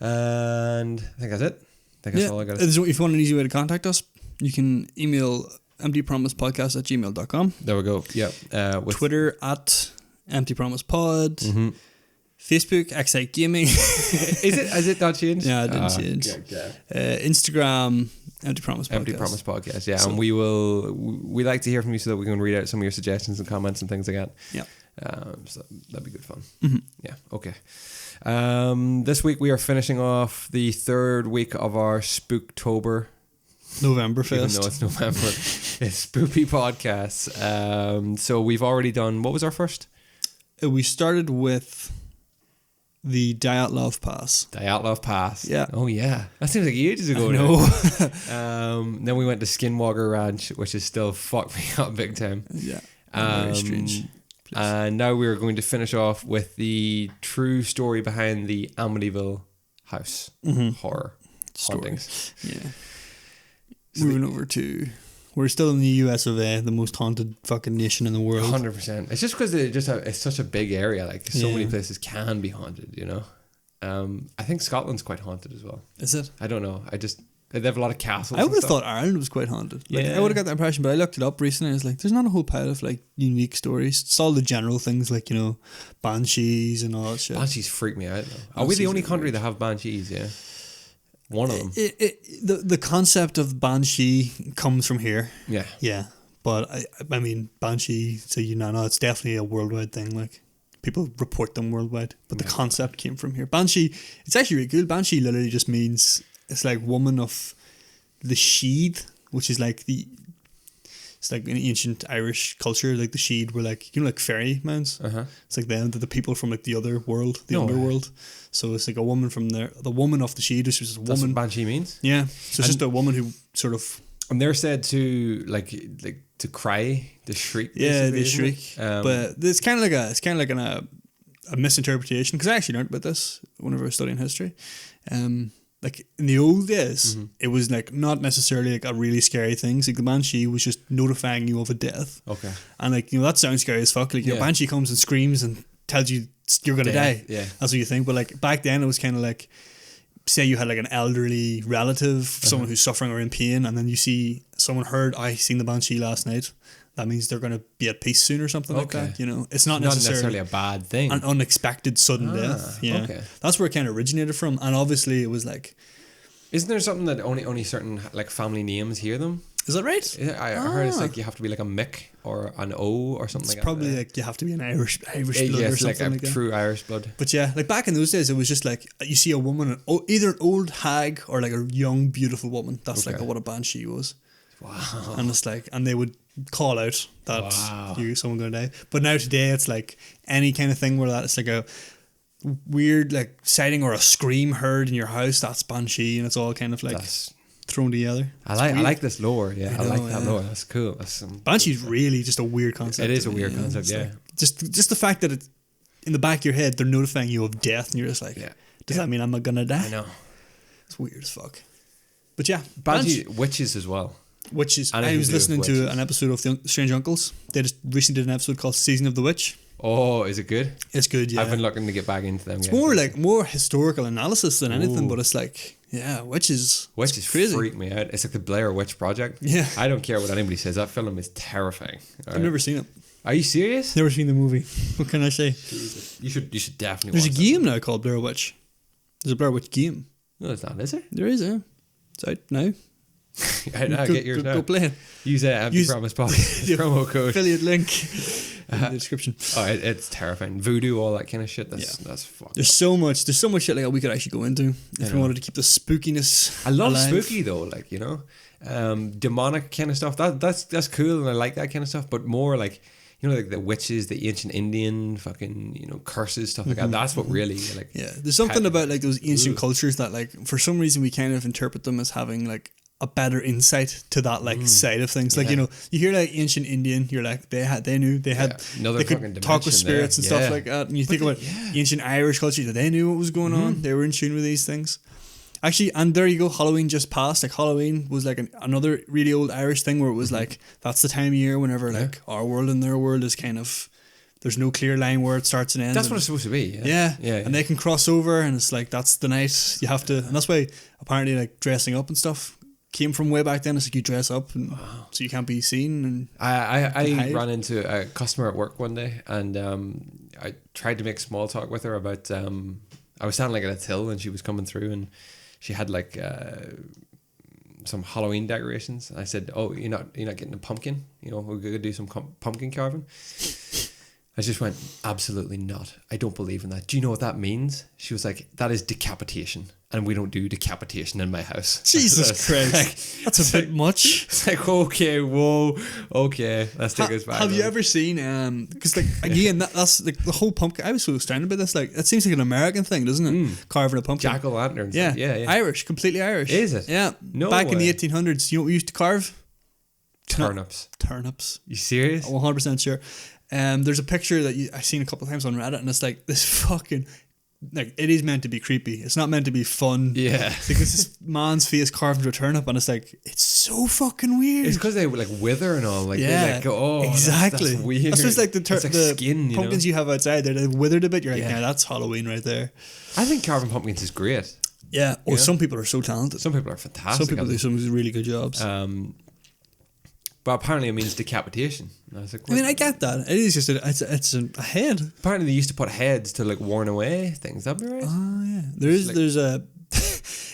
And I think that's it. I think that's all I got to say. If you want an easy way to contact us, you can email emptypromisepodcast@gmail.com. There we go. Yeah. With Twitter @emptypromisepod. Facebook, Excite Gaming. Has it not changed? Yeah, it didn't change. Instagram, Empty Promise Podcast. Empty Promise Podcast, yeah. So, and we like to hear from you so that we can read out some of your suggestions and comments and things like that. Yeah. So that'd be good fun. Yeah, okay. This week we are finishing off the third week of our Spooktober. Novemberfest. Even though it's November. It's Spoopy Podcasts. So we've already done, what was our first? We started with the Dyatlov Pass. Dyatlov Pass. Yeah. Oh, yeah. That seems like ages ago. No. Then we went to Skinwalker Ranch, which has still fucked me up big time. Yeah. Very strange. And now we're going to finish off with the true story behind the Amityville House horror hauntings. Yeah. So moving over to... We're still in the US of A, the most haunted fucking nation in the world. 100%. It's just because it's such a big area. Like, so many places can be haunted, I think Scotland's quite haunted as well. Is it? I don't know. They have a lot of castles. I would have thought Ireland was quite haunted. Like, I would have got that impression, but I looked it up recently and it's like, there's not a whole pile of like unique stories. It's all the general things like, banshees and all that shit. Banshees freak me out though. Are we the only country that have banshees? Yeah. One of them. The concept of banshee comes from here. Yeah. Yeah. But I mean, banshee, so it's definitely a worldwide thing. Like, people report them worldwide. But the concept came from here. Banshee, it's actually really cool. Banshee literally just means, it's like woman of the Sheed, which is like it's like in ancient Irish culture, like the Sheed were like, like fairy mounds. It's like them, the people from like the other world, the underworld. So it's like a woman from there, the woman of the Sheed, which is a woman. That's what banshee means? Yeah. So it's just a woman who sort of... And they're said to like to cry, to shriek. Yeah, they shriek. But it's kind of like a misinterpretation, because I actually learned about this whenever I was studying history. Like in the old days, it was like not necessarily like a really scary thing. So, like the banshee was just notifying you of a death. Okay. And like, that sounds scary as fuck. Like your banshee comes and screams and tells you you're gonna die. Yeah. That's what you think. But like back then, it was kind of like, say you had like an elderly relative, someone who's suffering or in pain, and then you see someone heard, I seen the banshee last night. That means they're going to be at peace soon or something like that. It's not necessarily a bad thing. An unexpected sudden death. Yeah. Okay. That's where it kind of originated from. And obviously it was like... Isn't there something that only certain like family names hear them? Is that right? I heard it's like you have to be like a Mick or an O or something like that. It's probably like you have to be an Irish blood or something like a true Irish blood. But yeah, like back in those days, it was just like you see a woman, either an old hag or like a young, beautiful woman. That's like what a banshee was. Wow. And it's like, and they would call out that someone's gonna die. But now today, it's like any kind of thing where it's like a weird like sighting or a scream heard in your house. That's banshee, and it's all kind of like thrown together. I like this lore. Yeah, I like that lore. That's cool. Banshee's really just a weird concept. It is a weird concept. Yeah. Like, just the fact that it's in the back of your head, they're notifying you of death, and you're just like, does that mean I'm not gonna die? I know. It's weird as fuck. But yeah, Banshee witches as well. Witches. I was listening to an episode of The Strange Uncles. They just recently did an episode called Season of the Witch. Oh, is it good? It's good, yeah. I've been looking to get back into them. It's more historical analysis than anything, but it's like, witches. Witches crazy. Freak me out. It's like the Blair Witch Project. Yeah. I don't care what anybody says. That film is terrifying. I've never seen it. Are you serious? Never seen the movie. What can I say? Jesus. You should definitely There's watch a game now called Blair Witch. There's a Blair Witch game. No, it's not, is there? There is, yeah. It's out now. I get yours now. Go play it. Use Empty Promise Podcast promo code. Affiliate link in the description. Oh, it's terrifying. Voodoo, all that kind of shit. That's fucked. There's so much shit like that we could actually go into if we wanted to keep the spookiness. I love alive. spooky though, like, you know, demonic kind of stuff. That's cool, and I like that kind of stuff. But more like, you know, like the witches, the ancient Indian fucking, you know, curses, stuff like that. That's what really, like... Yeah, there's something about, like, those ancient cultures that, like, for some reason we kind of interpret them as having, like, a better insight to that, like, side of things. Like, you know, you hear, like, ancient Indian, you're like, they could talk with spirits and stuff like that. And you think about ancient Irish culture, they knew what was going on. They were in tune with these things. Actually, and there you go, Halloween just passed. Like, Halloween was like another really old Irish thing where it was like, that's the time of year whenever like our world and their world is kind of, there's no clear line where it starts and ends. That's what it's supposed to be. Yeah. And they can cross over, and it's like, that's the night you have to, and that's why apparently like dressing up and stuff came from way back then. It's like you dress up and so you can't be seen. And I ran into a customer at work one day, and I tried to make small talk with her about, I was standing like at a till and she was coming through, and she had like some Halloween decorations. I said, "Oh, you're not getting a pumpkin? You know, we're gonna do some pumpkin carving." I just went, "Absolutely not. I don't believe in that. Do you know what that means?" She was like, "That is decapitation, and we don't do decapitation in my house." Jesus Christ, that's a bit much. It's like, okay, whoa, okay, let's take us back. Have you ever seen? Because like again, that's like the whole pumpkin. I was so astounded by this. Like, it seems like an American thing, doesn't it? Carving a pumpkin, jack-o'-lanterns. Yeah, Irish, completely Irish. Is it? Yeah, no. Back in the 1800s, you know what we used to carve? Turnips. Turnips. You serious? 100% sure. There's a picture that I've seen a couple of times on Reddit, and it's like this fucking, like, it is meant to be creepy. It's not meant to be fun. Yeah. It's like this man's face carved into a turnip, and it's like, it's so fucking weird. It's because they like wither and all. Like, they like go, oh, exactly. That's weird. That's just like the skin, pumpkins you have outside. They're withered a bit. You're like, yeah, that's Halloween right there. I think carving pumpkins is great. Yeah. Or some people are so talented. Some people are fantastic. Some people do some really good jobs. But apparently it means decapitation. I was like, I mean, I get that. It is just it's a head. Apparently they used to put heads to like warn away things. That'd be right. Oh yeah. There's a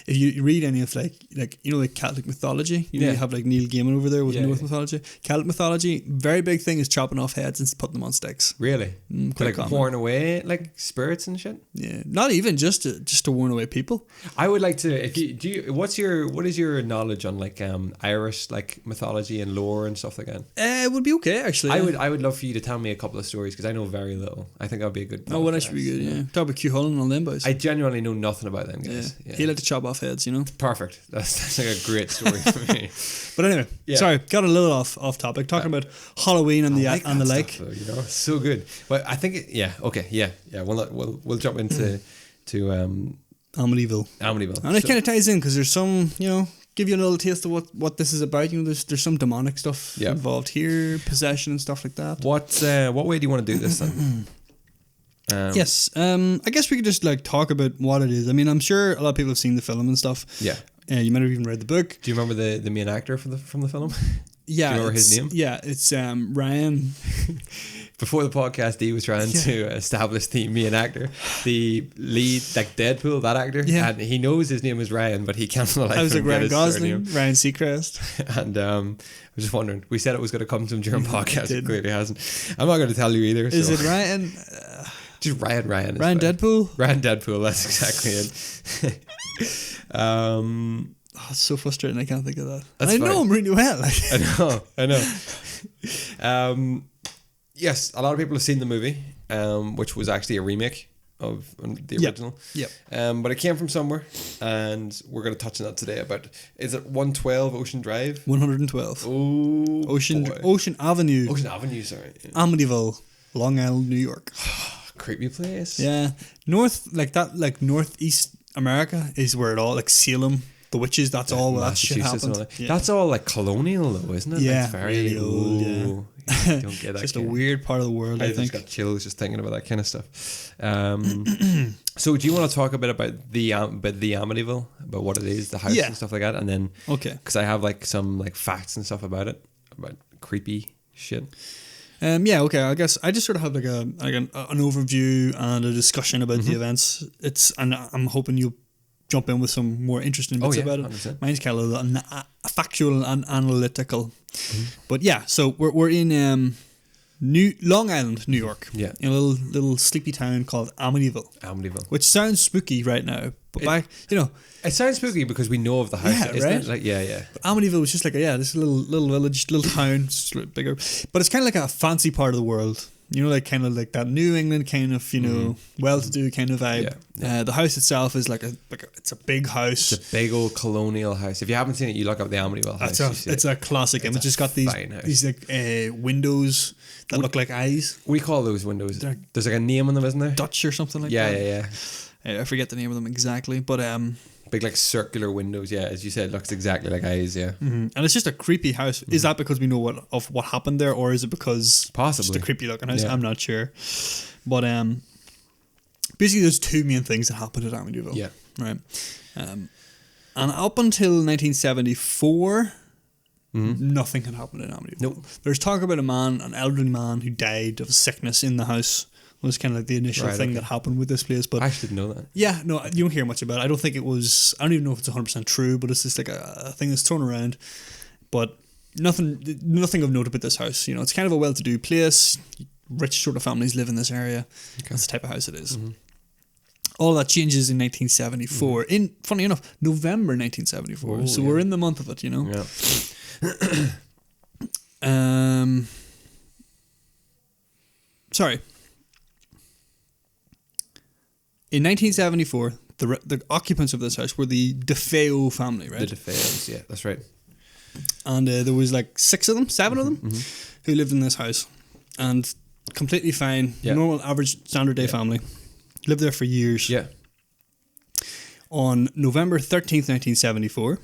if you read any of like you know, like Celtic mythology, you have like Neil Gaiman over there with Norse mythology. Celtic mythology, very big thing is chopping off heads and putting them on sticks. Really? Quite like warn away like spirits and shit. Yeah, not even just to warn away people. I would like to. If you what is your knowledge on like Irish like mythology and lore and stuff like that? It would be okay actually. I would love for you to tell me a couple of stories because I know very little. I think that'd be a good. Oh, well, that should be good. Yeah, talk about Q Hullen and all them boys. I genuinely know nothing about them guys. Yeah. He like to chop off heads, you know. Perfect. That's like a great story for me. But anyway, sorry, got a little off topic talking about Halloween and the like. Stuff, though, you know, so good. But I think we'll jump into Amityville. And it kind of ties in because there's some, you know, give you a little taste of what this is about. You know, there's some demonic stuff involved here, possession and stuff like that. What way do you want to do this then? Yes, I guess we could just like talk about what it is. I mean, I'm sure a lot of people have seen the film and stuff. Yeah. You might have even read the book. Do you remember the main actor from the film? Yeah. Do you remember his name? Yeah, it's Ryan. Before the podcast, he was trying to establish the main actor, the lead, like Deadpool, that actor. Yeah. And he knows his name is Ryan, but he can't for the life of him get his surname. Ryan Seacrest. And I was just wondering, we said it was going to come to him during podcast. It clearly hasn't. I'm not going to tell you either. Is it Ryan? Just Ryan. Ryan Deadpool? Ryan Deadpool, that's exactly it. It's so frustrating, I can't think of that. I know him really well. I know. Yes, a lot of people have seen the movie, which was actually a remake of the original. Yep. But it came from somewhere, and we're going to touch on that today. About, is it 112 Ocean Drive? 112. Oh, Ocean Avenue. Ocean Avenue, sorry. Amityville, Long Island, New York. Creepy place. Yeah. Northeast America is where it all, like Salem, the witches, that's all where that shit happened. That's all like colonial though, isn't it? Yeah. Like very really old, don't get that. Just a weird part of the world, I think. I just got chills just thinking about that kind of stuff. So do you want to talk a bit about the Amityville, about what it is, the house and stuff like that? And then, because I have like some like facts and stuff about it, about creepy shit. I guess I just sort of have like an overview and a discussion about the events. And I'm hoping you'll jump in with some more interesting bits about it. 100%. Mine's kind of a little factual and analytical. But yeah, so we're in Long Island, New York. Yeah. In a little sleepy town called Amityville. Which sounds spooky right now. But it sounds spooky because we know of the house, isn't right? it? Like, yeah. But Amityville was just like this little village, little town, just a bit bigger. But it's kind of like a fancy part of the world. Like kind of like that New England kind of, well-to-do kind of vibe. Yeah. The house itself is it's a big house. It's a big old colonial house. If you haven't seen it, you look up the Amityville House. It's a classic image. It's got these like windows that look like eyes. We call those windows. There's like a name on them, isn't there? Dutch or something like that. Yeah. I forget the name of them exactly, but big like circular windows. Yeah, as you said, it looks exactly like eyes. Yeah, and it's just a creepy house. Is that because we know what happened there, or is it because possibly just a creepy looking house? Yeah. I'm not sure, but basically there's two main things that happened at Amityville. Yeah, right. And up until 1974. Nothing had happened in Amityville. Nope. There's talk about an elderly man who died of sickness in the house. Was kind of like the initial thing that happened with this place, but I actually didn't know that. Yeah, no, you don't hear much about it. I don't think it was. I don't even know if it's 100% true, but it's just like a thing that's thrown around. But nothing of note about this house. It's kind of a well-to-do place. Rich sort of families live in this area. Okay. That's the type of house it is. All that changes in 1974. In funny enough, November 1974. Oh, so we're in the month of it. Yeah. Sorry. In 1974, the occupants of this house were the DeFeo family, right? The DeFeos, yeah, that's right. And there was like 7 of them, who lived in this house. And completely fine, normal, average, standard day family. Lived there for years. Yeah. On November 13th, 1974,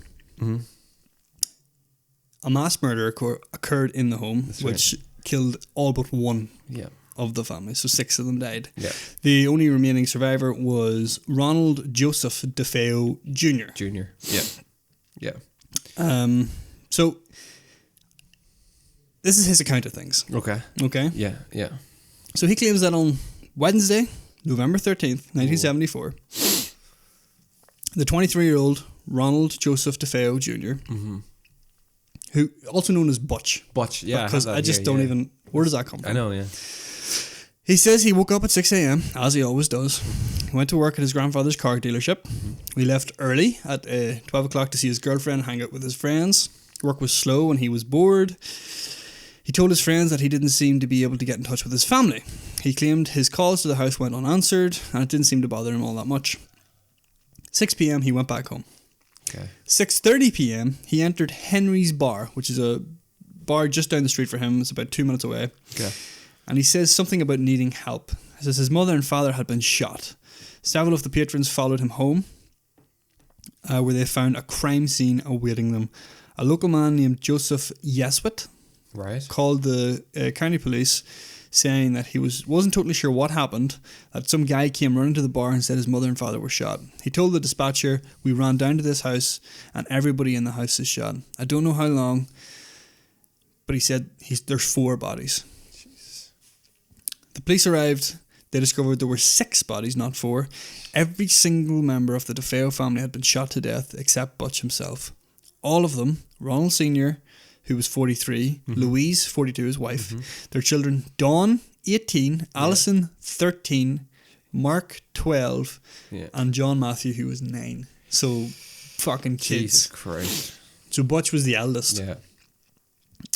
a mass murder occurred in the home, which killed all but one. Yeah. Of the family, so 6 of them died. Yeah. The only remaining survivor was Ronald Joseph DeFeo Jr. Yeah. So this is his account of things. Okay. Yeah. So he claims that on Wednesday, November 13th, 1974, the 23-year-old Ronald Joseph DeFeo Jr., who also known as Butch. Butch, yeah. Because I just don't even... Where does that come from? I know, yeah. He says he woke up at 6 a.m, as he always does. He went to work at his grandfather's car dealership. He left early at 12 o'clock to see his girlfriend, hang out with his friends. Work was slow and he was bored. He told his friends that he didn't seem to be able to get in touch with his family. He claimed his calls to the house went unanswered and it didn't seem to bother him all that much. 6 p.m, he went back home. Okay. 6:30 p.m, he entered Henry's Bar, which is a bar just down the street for him. It's about 2 minutes away. Okay. And he says something about needing help. He says his mother and father had been shot. Several of the patrons followed him home, where they found a crime scene awaiting them. A local man named Joseph Yeswit called the county police, saying that he wasn't totally sure what happened, that some guy came running to the bar and said his mother and father were shot. He told the dispatcher, "We ran down to this house and everybody in the house is shot. I don't know how long," but he said there's 4 bodies. The police arrived. They discovered there were 6 bodies, not 4. Every single member of the DeFeo family had been shot to death except Butch himself. All of them, Ronald Sr., who was 43, Louise, 42, his wife, their children, Dawn, 18, Allison, 13, Mark, 12, and John Matthew, who was 9. So, fucking kids. Jesus Christ. So Butch was the eldest. Yeah.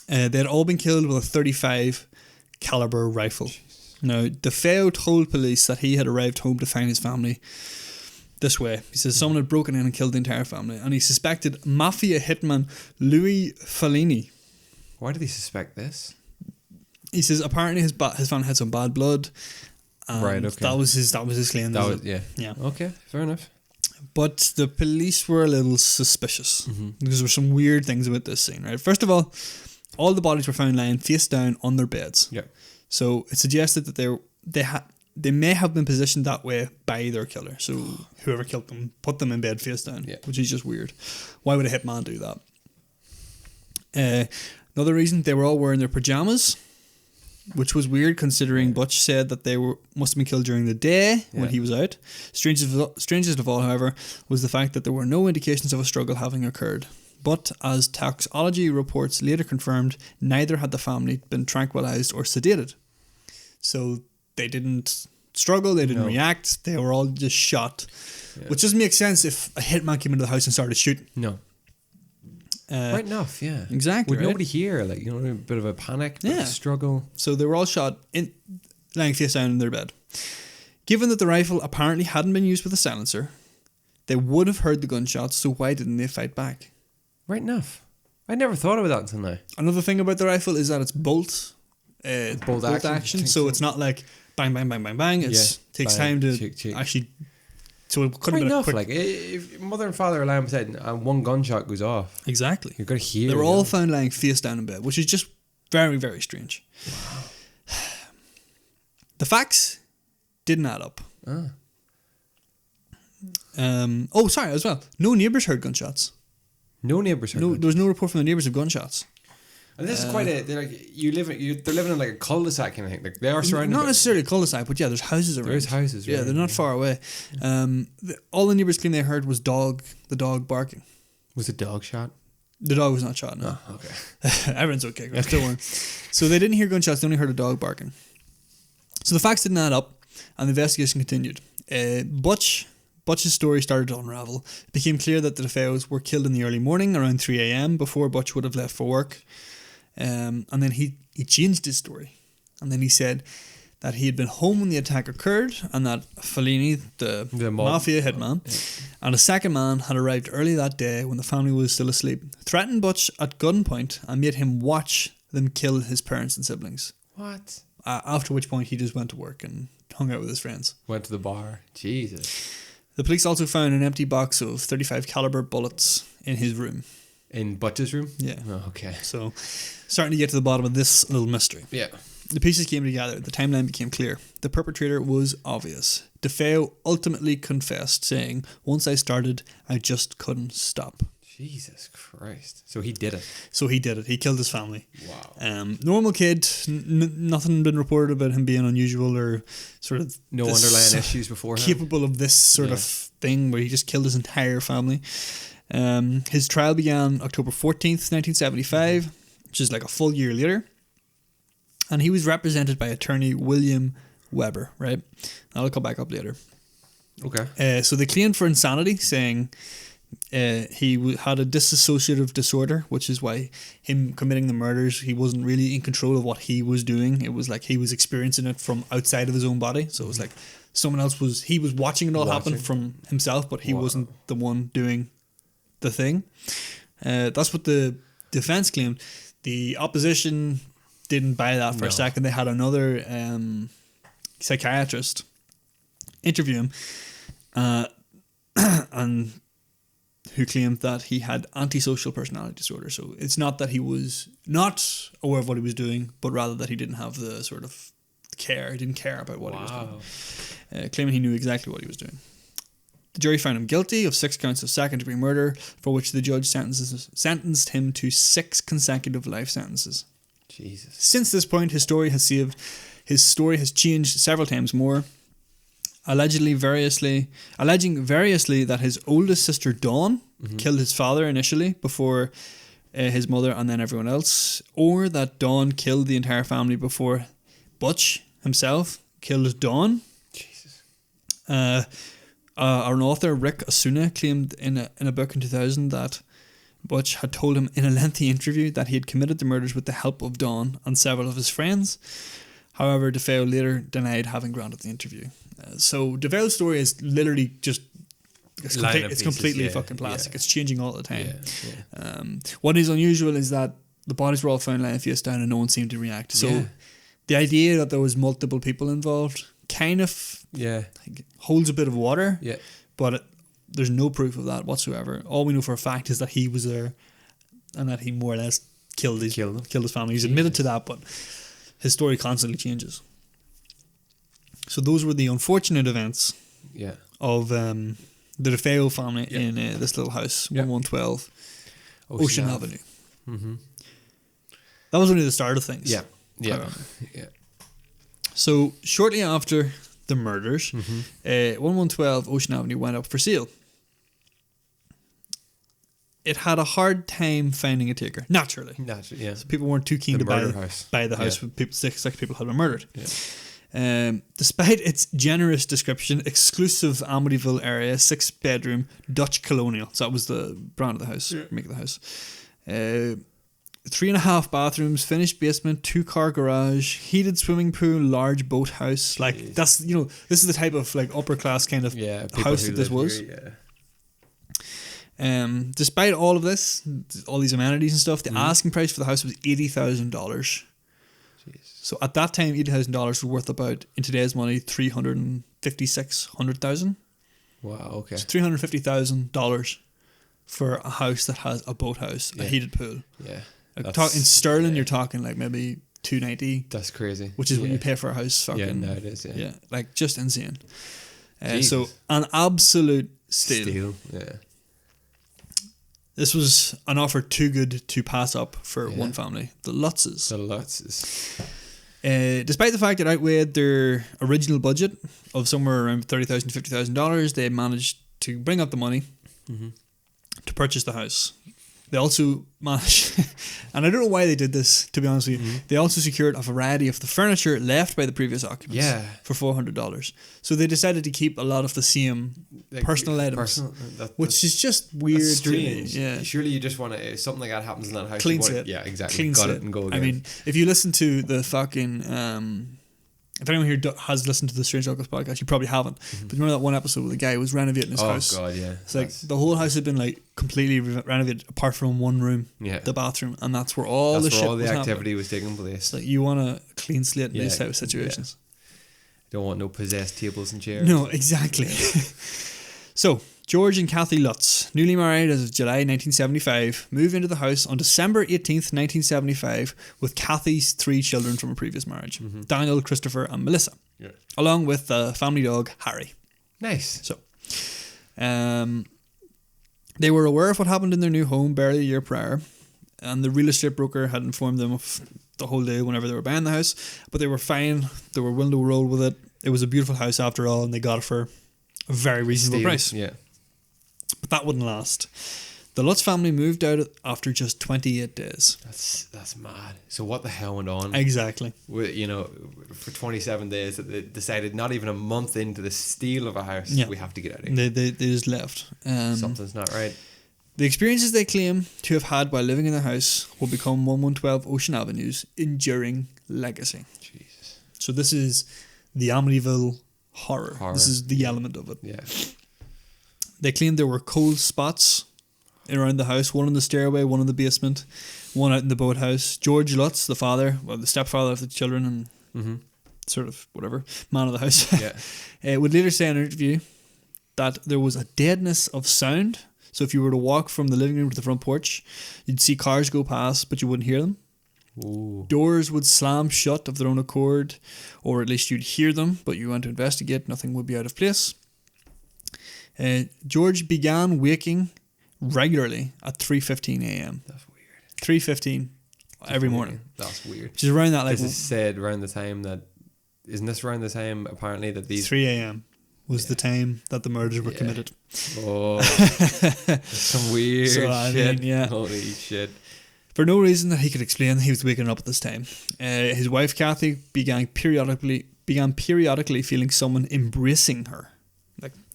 They had all been killed with a 35 caliber rifle. Now, DeFeo told police that he had arrived home to find his family this way. He says someone had broken in and killed the entire family, and he suspected mafia hitman Louis Fellini. Why did he suspect this? He says apparently his family had some bad blood. Right, okay. That was his claim. Yeah. Okay, fair enough. But the police were a little suspicious because there were some weird things about this scene. Right. First of all the bodies were found lying face down on their beds. Yeah. So it suggested that they may have been positioned that way by their killer. So whoever killed them put them in bed face down, which is just weird. Why would a hitman do that? Another reason, they were all wearing their pajamas. which was weird considering Butch said that they must have been killed during the day when he was out. Strangest of all, however, was the fact that there were no indications of a struggle having occurred. But as toxicology reports later confirmed, neither had the family been tranquilized or sedated. So they didn't struggle, they didn't react, they were all just shot. Yeah. Which doesn't make sense if a hitman came into the house and started shooting. No. Right enough, yeah. Exactly. With nobody here, like, you know, a bit of a panic, bit of a struggle. So they were all shot lying face down in their bed. Given that the rifle apparently hadn't been used with a silencer, they would have heard the gunshots, so why didn't they fight back? Right enough. I never thought about that until now. Another thing about the rifle is that it's bolt action, so it's not like bang, bang, bang, bang, bang. It takes time to actually... So it couldn't be enough. Like, if mother and father are lying beside and one gunshot goes off, exactly, you're gonna hear. They were all found lying face down in bed, which is just very, very strange. Wow. The facts didn't add up. Sorry, as well. No neighbours heard gunshots. No neighbours heard. There was no report from the neighbours of gunshots. And this is quite a. They're like they're living in like a cul-de-sac kind of thing. Like they are surrounded. Not necessarily a cul-de-sac, but there's houses around. There's houses. Yeah, they're not far away. All the neighbours claim they heard was the dog barking. Was the dog shot? The dog was not shot. No. Oh, okay. Everyone's okay. Still one. So they didn't hear gunshots. They only heard a dog barking. So the facts didn't add up, and the investigation continued. Butch's story started to unravel. It became clear that the DeFeos were killed in the early morning, around 3 a.m, before Butch would have left for work. And then he changed his story. And then he said that he had been home when the attack occurred, and that Fellini, the mafia hitman, and a second man had arrived early that day when the family was still asleep, threatened Butch at gunpoint and made him watch them kill his parents and siblings. What? After which point he just went to work and hung out with his friends. Went to the bar. Jesus. The police also found an empty box of .35 caliber bullets in his room. In Butch's room? Yeah. Oh, okay. So, starting to get to the bottom of this little mystery. Yeah. The pieces came together. The timeline became clear. The perpetrator was obvious. DeFeo ultimately confessed, saying, "Once I started, I just couldn't stop." Jesus Christ. So he did it. He killed his family. Wow. Normal kid. Nothing been reported about him being unusual or sort of... No underlying issues before him. Capable of this sort of thing where he just killed his entire family. His trial began October 14th, 1975, which is like a full year later. And he was represented by attorney William Weber, right? I'll come back up later. Okay. So they claimed for insanity, saying he had a dissociative disorder, which is why him committing the murders, he wasn't really in control of what he was doing. It was like he was experiencing it from outside of his own body. So it was like someone else he was watching it all happen from himself, but he wasn't the one doing the thing. That's what the defense claimed. The opposition didn't buy that for a second. They had another psychiatrist interview him and who claimed that he had antisocial personality disorder. So it's not that he was not aware of what he was doing, but rather that he didn't have the sort of care. He didn't care about what he was doing. Claiming he knew exactly what he was doing. The jury found him guilty of 6 counts of second-degree murder, for which the judge sentenced him to 6 consecutive life sentences. Jesus. Since this point, his story has changed several times more, alleging variously that his oldest sister Dawn killed his father initially before his mother and then everyone else, or that Dawn killed the entire family before Butch himself killed Dawn. Jesus. Our author Rick Asuna claimed in a book in 2000 that Butch had told him in a lengthy interview that he had committed the murders with the help of Dawn and several of his friends. However, DeFeo later denied having granted the interview. So DeFeo's story is literally just it's completely fucking plastic. Yeah. It's changing all the time. Yeah. What is unusual is that the bodies were all found lying face down and no one seemed to react. So the idea that there was multiple people involved kind of holds a bit of water. Yeah. But there's no proof of that whatsoever. All we know for a fact is that he was there and that he more or less killed his family. He's admitted to that, but his story constantly changes. So those were the unfortunate events of the DeFeo family in this little house, 1112 Ocean Avenue. Mm-hmm. That was only the start of things. Yeah. Yeah. Yeah. So shortly after the murders, 1112 Ocean Avenue went up for sale. It had a hard time finding a taker, naturally. Yeah. So people weren't too keen to buy the house when six people had been murdered. Yeah. Despite its generous description, exclusive Amityville area, 6-bedroom Dutch colonial. So that was the brand of the house, make of the house. 3.5 bathrooms, finished basement, 2-car garage, heated swimming pool, large boathouse. Like Jeez. that's this is the type of like upper class kind of house that this was. Here, Despite all of this, all these amenities and stuff, the asking price for the house was $80,000. So at that time, $80,000 was worth about, in today's money, $356,000. Wow. Okay. So $350,000 for a house that has a boathouse, a heated pool. Yeah. Like in sterling, you're talking like maybe $290. That's crazy. Which is what you pay for a house. Fucking, yeah, no, it is. Yeah. Like just insane. So an absolute steal. Yeah. This was an offer too good to pass up for one family, the Lutzes. Despite the fact it outweighed their original budget of somewhere around $30,000 to $50,000, they managed to bring up the money to purchase the house. They also managed, and I don't know why they did this, to be honest with you, they also secured a variety of the furniture left by the previous occupants for $400. So they decided to keep a lot of the same personal items, which is just weird. Strange. Yeah. Surely you just want to, if something like that happens in that house, Clean slate. Yeah, exactly. Clean Got slate. it and go again. I mean, if you listen to the fucking... if anyone here has listened to the Strange Uncles podcast, you probably haven't. But remember that one episode where the guy was renovating his house? Oh, God, yeah. It's like the whole house had been like completely renovated apart from one room, the bathroom, and that's where all the activity was taking place. It's like you want a clean slate in these type of situations. Don't want no possessed tables and chairs. No, exactly. So, George and Kathy Lutz, newly married as of July 1975, moved into the house on December 18th, 1975, with Kathy's 3 children from a previous marriage, Daniel, Christopher, and Melissa, along with the family dog, Harry. Nice. So, they were aware of what happened in their new home barely a year prior, and the real estate broker had informed them of the whole day whenever they were buying the house, but they were fine. They were willing to roll with it. It was a beautiful house after all, and they got it for a very reasonable price. Yeah. But that wouldn't last. The Lutz family moved out after just 28 days. That's mad. So what the hell went on? Exactly. For 27 days, that they decided not even a month into the steal of a house, we have to get out of here. They just left. Something's not right. The experiences they claim to have had while living in the house will become 1112 Ocean Avenue's enduring legacy. Jesus. So this is the Amityville horror. This is the element of it. Yeah. They claimed there were cold spots around the house, one in the stairway, one in the basement, one out in the boathouse. George Lutz, the father, the stepfather of the children and sort of whatever, man of the house, would later say in an interview that there was a deadness of sound. So if you were to walk from the living room to the front porch, you'd see cars go past, but you wouldn't hear them. Ooh. Doors would slam shut of their own accord, or at least you'd hear them, but you went to investigate, nothing would be out of place. George began waking regularly at 3:15 a.m. That's weird. 3:15 every morning. That's weird. Which is around that, like, this is said around the time that, isn't this around the time apparently that these 3 a.m. was the time that the murders were committed. Oh, that's some weird shit. Holy shit. For no reason that he could explain, he was waking up at this time. His wife Kathy began periodically feeling someone embracing her,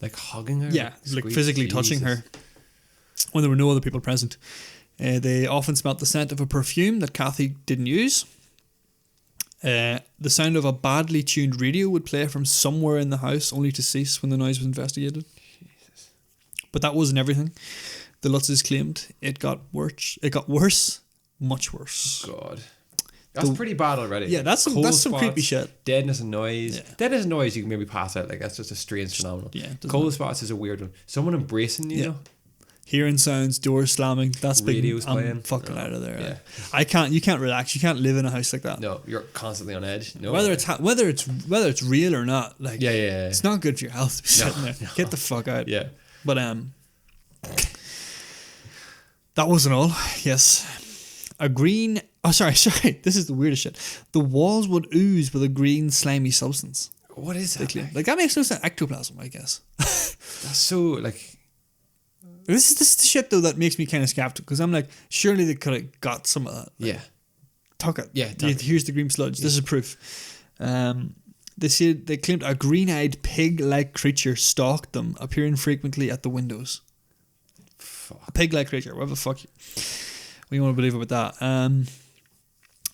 like hugging her. Yeah, like physically touching her when there were no other people present. They often smelt the scent of a perfume that Kathy didn't use. The sound of a badly tuned radio would play from somewhere in the house, only to cease when the noise was investigated. Jesus. But that wasn't everything. The Lutzes claimed it got worse. It got worse, much worse. God, that's pretty bad already. Yeah, that's some creepy shit. Deadness and noise. Yeah. Deadness and noise, you can maybe pass out. Like, that's just a strange phenomenon. Yeah, cold spots is a weird one. Someone embracing you. Hearing sounds, doors slamming, that's big. Radio's playing. I'm fucking out of there. Yeah. You can't relax. You can't live in a house like that. No, you're constantly on edge. No, whether it's real or not. Like, it's not good for your health to be sitting there. No. Get the fuck out. Yeah. But that wasn't all. Yes. a green... Oh, sorry. This is the weirdest shit. The walls would ooze with a green slimy substance. What is that? Like that makes no sense. Ectoplasm, I guess. That's so like... This is the shit though that makes me kind of skeptical because I'm like, surely they could have got some of that. Yeah. Tuck it. Yeah. Here's the green sludge. Yeah. This is proof. They claimed a green-eyed pig-like creature stalked them, appearing frequently at the windows. Fuck. A pig-like creature. What the fuck? We want to believe about that.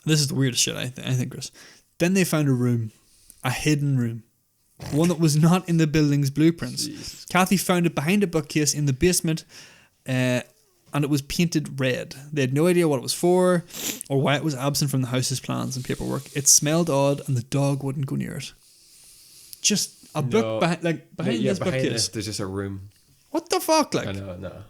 This is the weirdest shit, I think, Chris. Then they found a room, a hidden room, one that was not in the building's blueprints. Jesus. Kathy found it behind a bookcase in the basement, and it was painted red. They had no idea what it was for, or why it was absent from the house's plans and paperwork. It smelled odd, and the dog wouldn't go near it. Just a book behind this bookcase. There's just a room. What the fuck, like? I know, no.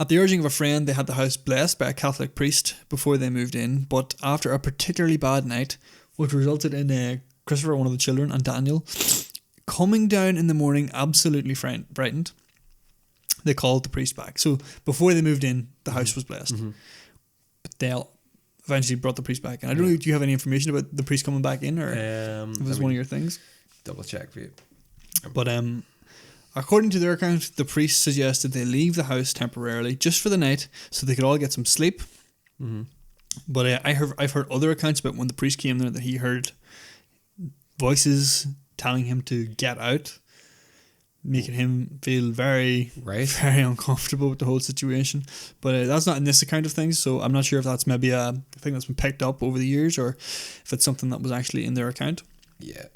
At the urging of a friend, they had the house blessed by a Catholic priest before they moved in, but after a particularly bad night, which resulted in Christopher, one of the children, and Daniel coming down in the morning absolutely frightened, they called the priest back. So before they moved in, the house was blessed. Mm-hmm. But they eventually brought the priest back in. I don't know, do you have any information about the priest coming back in, or if it was one of your things? Double check for you. But according to their account, the priest suggested they leave the house temporarily just for the night so they could all get some sleep. Mm-hmm. But I've heard other accounts about when the priest came there that he heard voices telling him to get out, making him feel very uncomfortable with the whole situation. But that's not in this account of things, so I'm not sure if that's maybe a thing that's been picked up over the years or if it's something that was actually in their account. Yeah,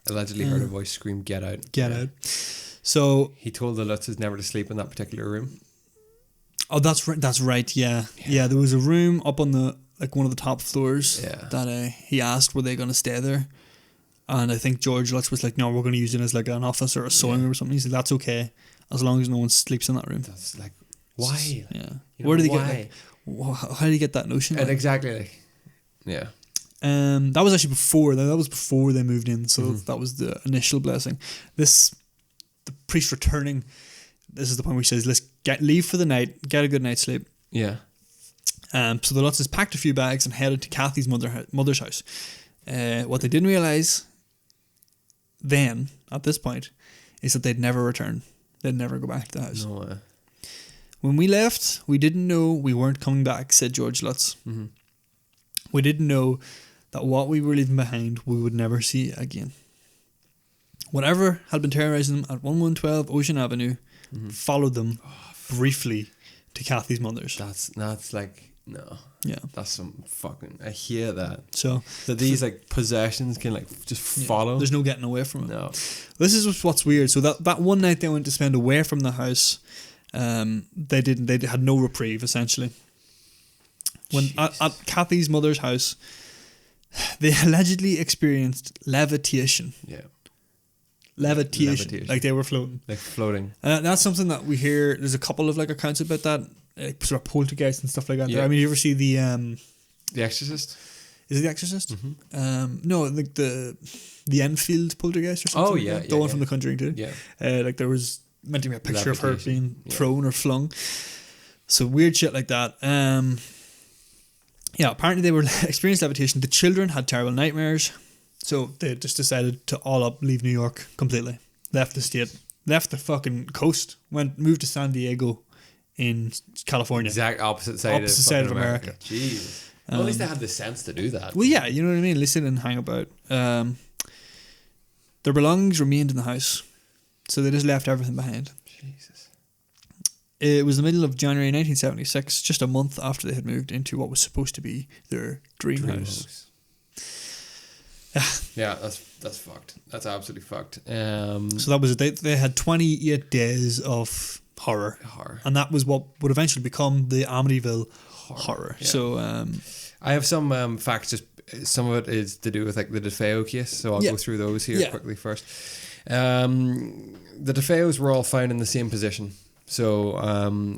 allegedly heard a voice scream, "Get out! Get out!" So he told the Lutzes never to sleep in that particular room. Oh, that's right. That's right. Yeah. There was a room up on the one of the top floors that he asked were they going to stay there, and I think George Lutz was like, "No, we're going to use it as like an office or a sewing room or something." He said, "That's okay, as long as no one sleeps in that room." That's like, why? Yeah. Where did he get? How did he get that notion? And exactly. Yeah. That was actually before. That was before they moved in. So that was the initial blessing. The priest returning. This is the point where he says, "Let's leave for the night, get a good night's sleep." Yeah. So the Lutzes packed a few bags and headed to Kathy's mother's house. What they didn't realise then, at this point, is that they'd never return. They'd never go back to the house. No way. When we left, we didn't know we weren't coming back, said George Lutz. Mm-hmm. We didn't know that what we were leaving behind we would never see again. Whatever had been terrorising them at 1112 Ocean Avenue followed them briefly to Kathy's mother's. That's like, no. Yeah. That's some fucking, I hear that. So that these like possessions can like just follow. There's no getting away from it. No. This is what's weird. So that one night they went to spend away from the house, they had no reprieve essentially. When at Kathy's mother's house, they allegedly experienced levitation. Yeah. Levitation. Like they were floating. Like floating. That's something that we hear. There's a couple of like accounts about that, sort of poltergeist and stuff like that. Yeah. I mean, you ever see the Exorcist? Is it The Exorcist? Mm-hmm. No, like the Enfield poltergeist or something. Oh yeah, the one from The Conjuring too. Yeah. Like there was meant to be a picture of her being thrown or flung. So weird shit like that. Yeah, apparently they were experienced levitation. The children had terrible nightmares. So they just decided to all up, leave New York completely. Left the state, left the fucking coast, moved to San Diego in California. Exact opposite side of America. Jeez. Well, at least they had the sense to do that. Well, yeah, you know what I mean? At least they didn't hang about. Their belongings remained in the house. So they just left everything behind. Jesus. It was the middle of January 1976, just a month after they had moved into what was supposed to be their dream house. Yeah, that's fucked. That's absolutely fucked. So that was it. They had 28 days of horror. And that was what would eventually become the Amityville horror. Yeah. So I have some facts. Just some of it is to do with like the DeFeo case. So I'll go through those here quickly first. The DeFeos were all found in the same position. So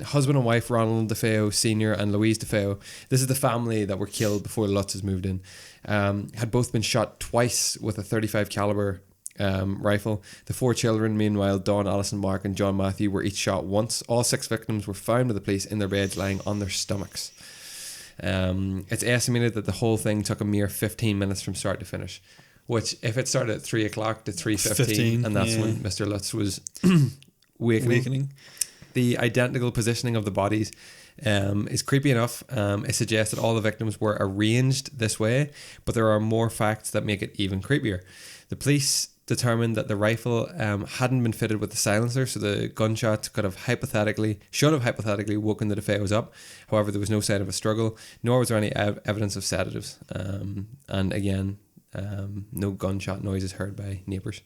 husband and wife Ronald DeFeo Sr. and Louise DeFeo, this is the family that were killed before the Lutzes moved in, had both been shot twice with a .35 caliber rifle. The four children, meanwhile, Dawn, Alison, Mark and John Matthew, were each shot once. All 6 victims were found by the police in their beds lying on their stomachs. It's estimated that the whole thing took a mere 15 minutes from start to finish, which if it started at 3 o'clock to 3:15, and that's when Mr. Lutz was awakening. The identical positioning of the bodies is creepy enough. It suggests that all the victims were arranged this way, but there are more facts that make it even creepier. The police determined that the rifle hadn't been fitted with the silencer, so the gunshots should have hypothetically woken the DeFeos up. However, there was no sign of a struggle, nor was there any evidence of sedatives. And again, no gunshot noises heard by neighbours.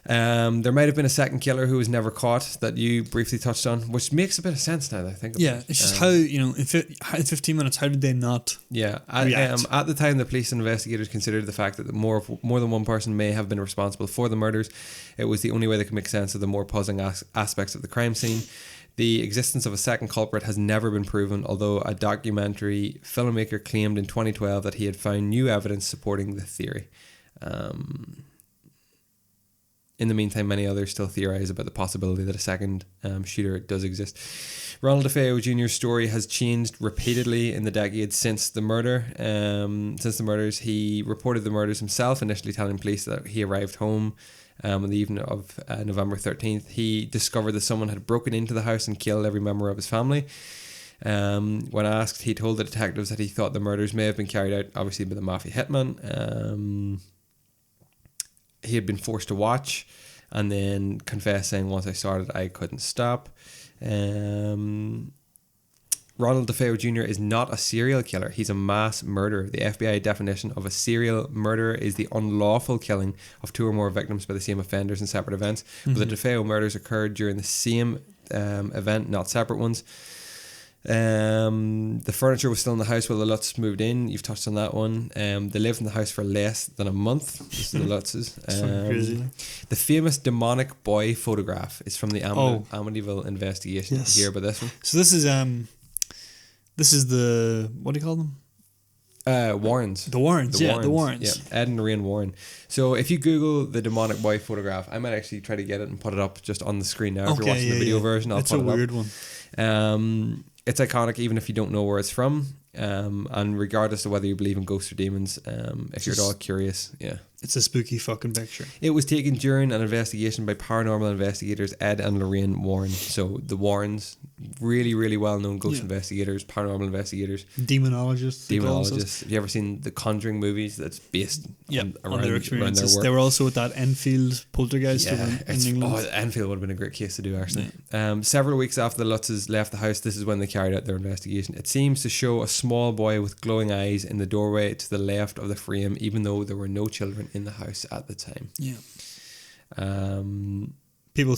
There might have been a second killer who was never caught that you briefly touched on, which makes a bit of sense now that I think about it. It's just how, in 15 minutes, how did they not react? At the time, the police and investigators considered the fact that more than one person may have been responsible for the murders. It was the only way they could make sense of the more puzzling aspects of the crime scene. The existence of a second culprit has never been proven, although a documentary filmmaker claimed in 2012 that he had found new evidence supporting the theory. In the meantime, many others still theorize about the possibility that a second shooter does exist. Ronald DeFeo Jr.'s story has changed repeatedly in the decades since the murder. Since the murders, he reported the murders himself, initially telling police that he arrived home on the evening of November 13th. He discovered that someone had broken into the house and killed every member of his family. When asked, he told the detectives that he thought the murders may have been carried out, obviously, by the mafia hitman. He had been forced to watch and then confessed, saying, once I started, I couldn't stop. Ronald DeFeo Jr. is not a serial killer. He's a mass murderer. The FBI definition of a serial murderer is the unlawful killing of two or more victims by the same offenders in separate events. But the DeFeo murders occurred during the same event, not separate ones. The furniture was still in the house while the Lutz moved in. You've touched on that one. They lived in the house for less than a month. This is the Lutzes. Crazy. The famous demonic boy photograph is from the Amityville investigation. Yes. Did you hear about this one? So this is the, what do you call them? Warrens. The Warrens. The Warrens. Yeah, Ed and Lorraine Warren. So if you Google the demonic boy photograph, I might actually try to get it and put it up just on the screen now. If you're watching the video version, I'll put it up. It's a weird one. It's iconic even if you don't know where it's from, and regardless of whether you believe in ghosts or demons, if you're at all curious, it's a spooky fucking picture. It was taken during an investigation by paranormal investigators Ed and Lorraine Warren. So the Warrens, really, really well-known ghost investigators, paranormal investigators, demonologists. Have you ever seen the Conjuring movies? That's based on their experiences. Their work. They were also at that Enfield poltergeist in England. Enfield would have been a great case to do, actually. Several weeks after the Lutzes left the house, this is when they carried out their investigation. It seems to show a small boy with glowing eyes in the doorway to the left of the frame, even though there were no children in the house at the time. People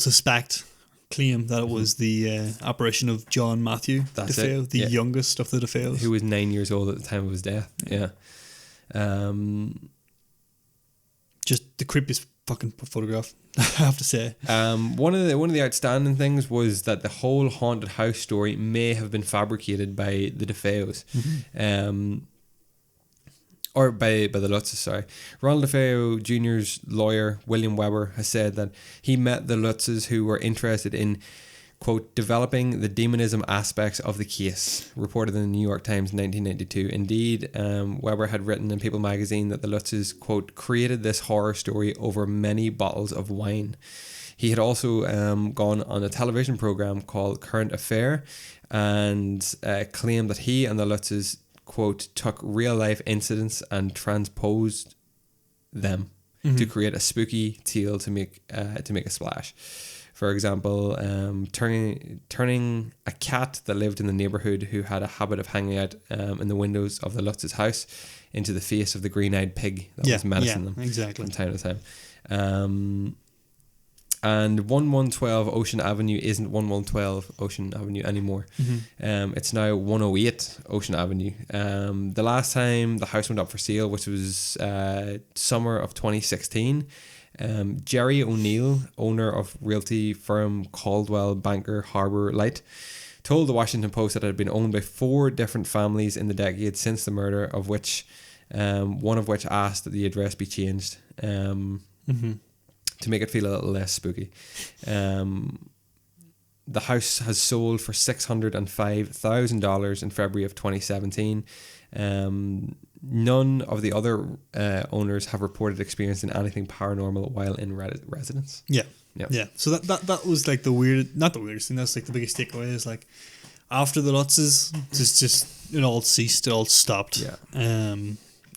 claim that it was the apparition of John Matthew DeFeo, the youngest of the DeFeos, who was 9 years old at the time of his death. Just the creepiest fucking photograph, I have to say. One of the outstanding things was that the whole haunted house story may have been fabricated by the DeFeos. Or by the Lutzes, sorry. Ronald DeFeo Jr.'s lawyer, William Weber, has said that he met the Lutzes who were interested in, quote, developing the demonism aspects of the case, reported in the New York Times in 1992. Indeed, Weber had written in People magazine that the Lutzes, quote, created this horror story over many bottles of wine. He had also gone on a television program called Current Affair and claimed that he and the Lutzes, quote, took real life incidents and transposed them to create a spooky tale to make a splash. For example, turning a cat that lived in the neighborhood who had a habit of hanging out in the windows of the Lutz's house into the face of the green-eyed pig that was menacing them from time to time. And 1112 Ocean Avenue isn't 1112 Ocean Avenue anymore. It's now 108 Ocean Avenue. The last time the house went up for sale, which was summer of 2016, Jerry O'Neill, owner of realty firm Caldwell Banker Harbor Light, told the Washington Post that it had been owned by 4 different families in the decade since the murder, of which one of which asked that the address be changed. To make it feel a little less spooky. the house has sold for $605,000 in February of 2017. None of the other owners have reported experiencing anything paranormal while in residence. Yeah. Yeah. Yeah. So that was like not the weirdest thing. That's like the biggest takeaway is like after the Lutzes, just it all ceased. It all stopped. Yeah.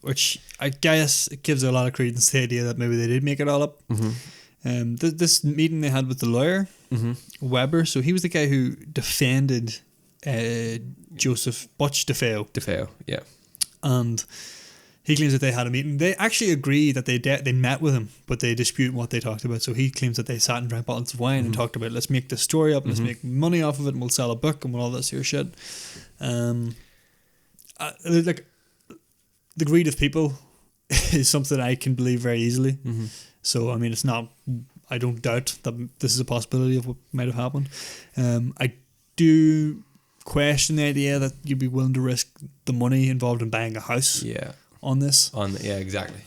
Which I guess it gives a lot of credence to the idea that maybe they did make it all up. Mm-hmm. This meeting they had with the lawyer, Weber. So he was the guy who defended Joseph Butch DeFeo. DeFeo, yeah. And he claims that they had a meeting. They actually agree that they met with him, but they dispute what they talked about. So he claims that they sat and drank bottles of wine and talked about, let's make this story up, let's make money off of it, and we'll sell a book and all this here shit. Like the greed of people is something I can believe very easily. So I mean, it's not. I don't doubt that this is a possibility of what might have happened. I do question the idea that you'd be willing to risk the money involved in buying a house. Yeah. On this. Yeah, exactly.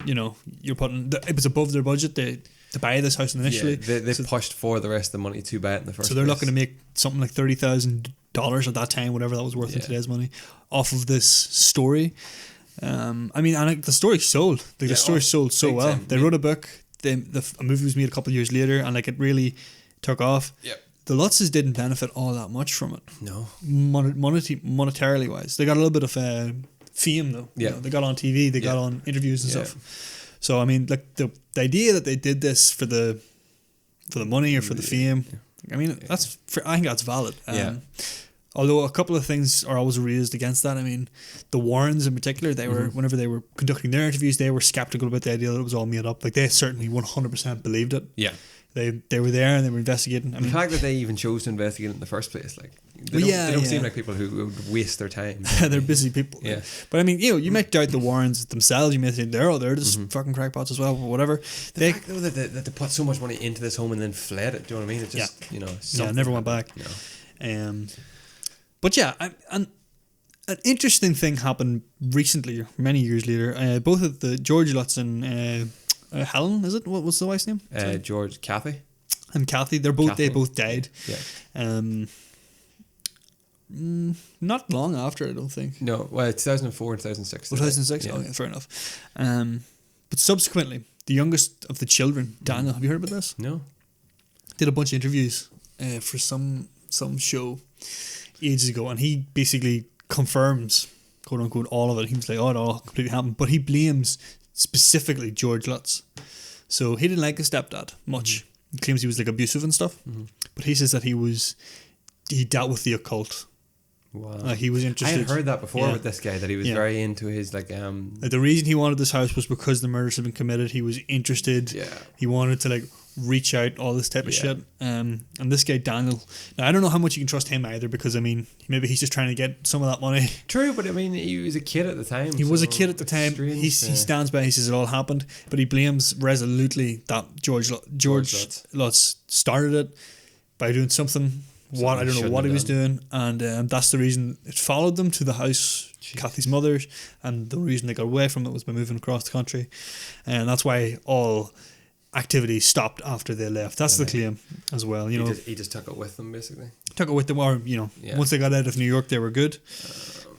You know, you're putting it was above their budget to buy this house initially. Yeah, they pushed for the rest of the money to buy it in the first. So they're place. looking to make something like $30,000 at that time, whatever that was worth in today's money, off of this story. I mean, and the story sold. Like the story sold so well. time. They wrote a book. A movie was made a couple of years later, and like it really took off. Yep. The Lutzes didn't benefit all that much from it. No. Monetarily wise, they got a little bit of fame though. Yeah. You know, they got on TV. They got on interviews and stuff. So I mean, like the idea that they did this for the money or for the fame. I mean, I think that's valid. Although a couple of things are always raised against that. I mean, the Warrens in particular, they were whenever they were conducting their interviews, they were skeptical about the idea that it was all made up. Like they certainly 100% believed it. Yeah. They were there and they were investigating. I mean, the fact that they even chose to investigate it in the first place, like they don't seem like people who would waste their time. They're busy people. Yeah. But I mean, you might doubt the Warrens themselves. You may think they're just fucking crackpots as well, but whatever. The fact though that they put so much money into this home and then fled it, do you know what I mean? It just never went back. No. But yeah, an interesting thing happened recently, many years later. Both of the George Lutz and Helen, is it? What was the wife's name? Kathy. And Kathy. They both died. Yeah. Not long after, I don't think. No, well, 2004 and 2006. 2006? Oh, yeah, fair enough. But subsequently, the youngest of the children, Daniel, have you heard about this? No. Did a bunch of interviews for some show ages ago, and he basically confirms, quote unquote, all of it. He was like, oh, it all completely happened. But he blames specifically George Lutz. So he didn't like his stepdad much. He claims he was like abusive and stuff. But he says that he dealt with the occult. Wow. He was interested. I had heard that before with this guy, that he was very into his like the reason he wanted this house was because the murders had been committed. He was interested. Yeah. He wanted to like reach out, all this type of shit. And this guy Daniel, now I don't know how much you can trust him either, because I mean maybe he's just trying to get some of that money. True, but I mean he was a kid at the time. He was a kid at the time. He stands by. He says it all happened, but he blames resolutely that George Lutz started it by doing something. I don't know what he was doing, and that's the reason it followed them to the house, Kathy's mother's, and the reason they got away from it was by moving across the country, and that's why all activity stopped after they left. That's the claim as well. He just took it with them, basically. Took it with them, or once they got out of New York, they were good.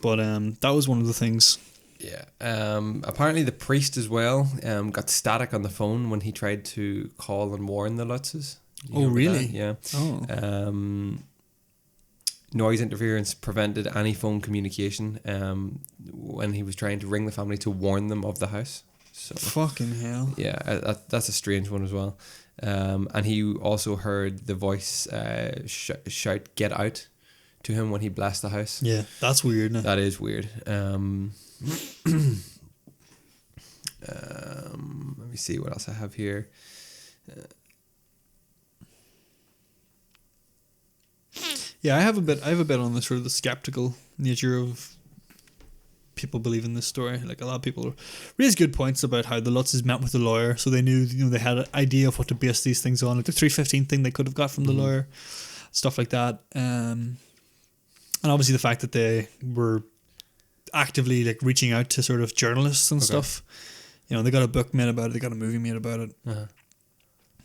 But that was one of the things. Yeah. Apparently, the priest as well got static on the phone when he tried to call and warn the Lutzes. Oh, really? That? Yeah. Oh. Noise interference prevented any phone communication when he was trying to ring the family to warn them of the house. So fucking hell. Yeah, that's a strange one as well. And he also heard the voice shout "Get out" to him when he blessed the house. Yeah, that's weird. Isn't it? That is weird. Let me see what else I have here. Yeah, I have a bit on the sort of the skeptical nature of people believing this story. Like, a lot of people raise good points about how the Lutzes met with the lawyer, so they knew, they had an idea of what to base these things on. Like the 315 thing they could have got from the lawyer, stuff like that. And obviously the fact that they were actively like reaching out to sort of journalists and stuff. They got a book made about it. They got a movie made about it.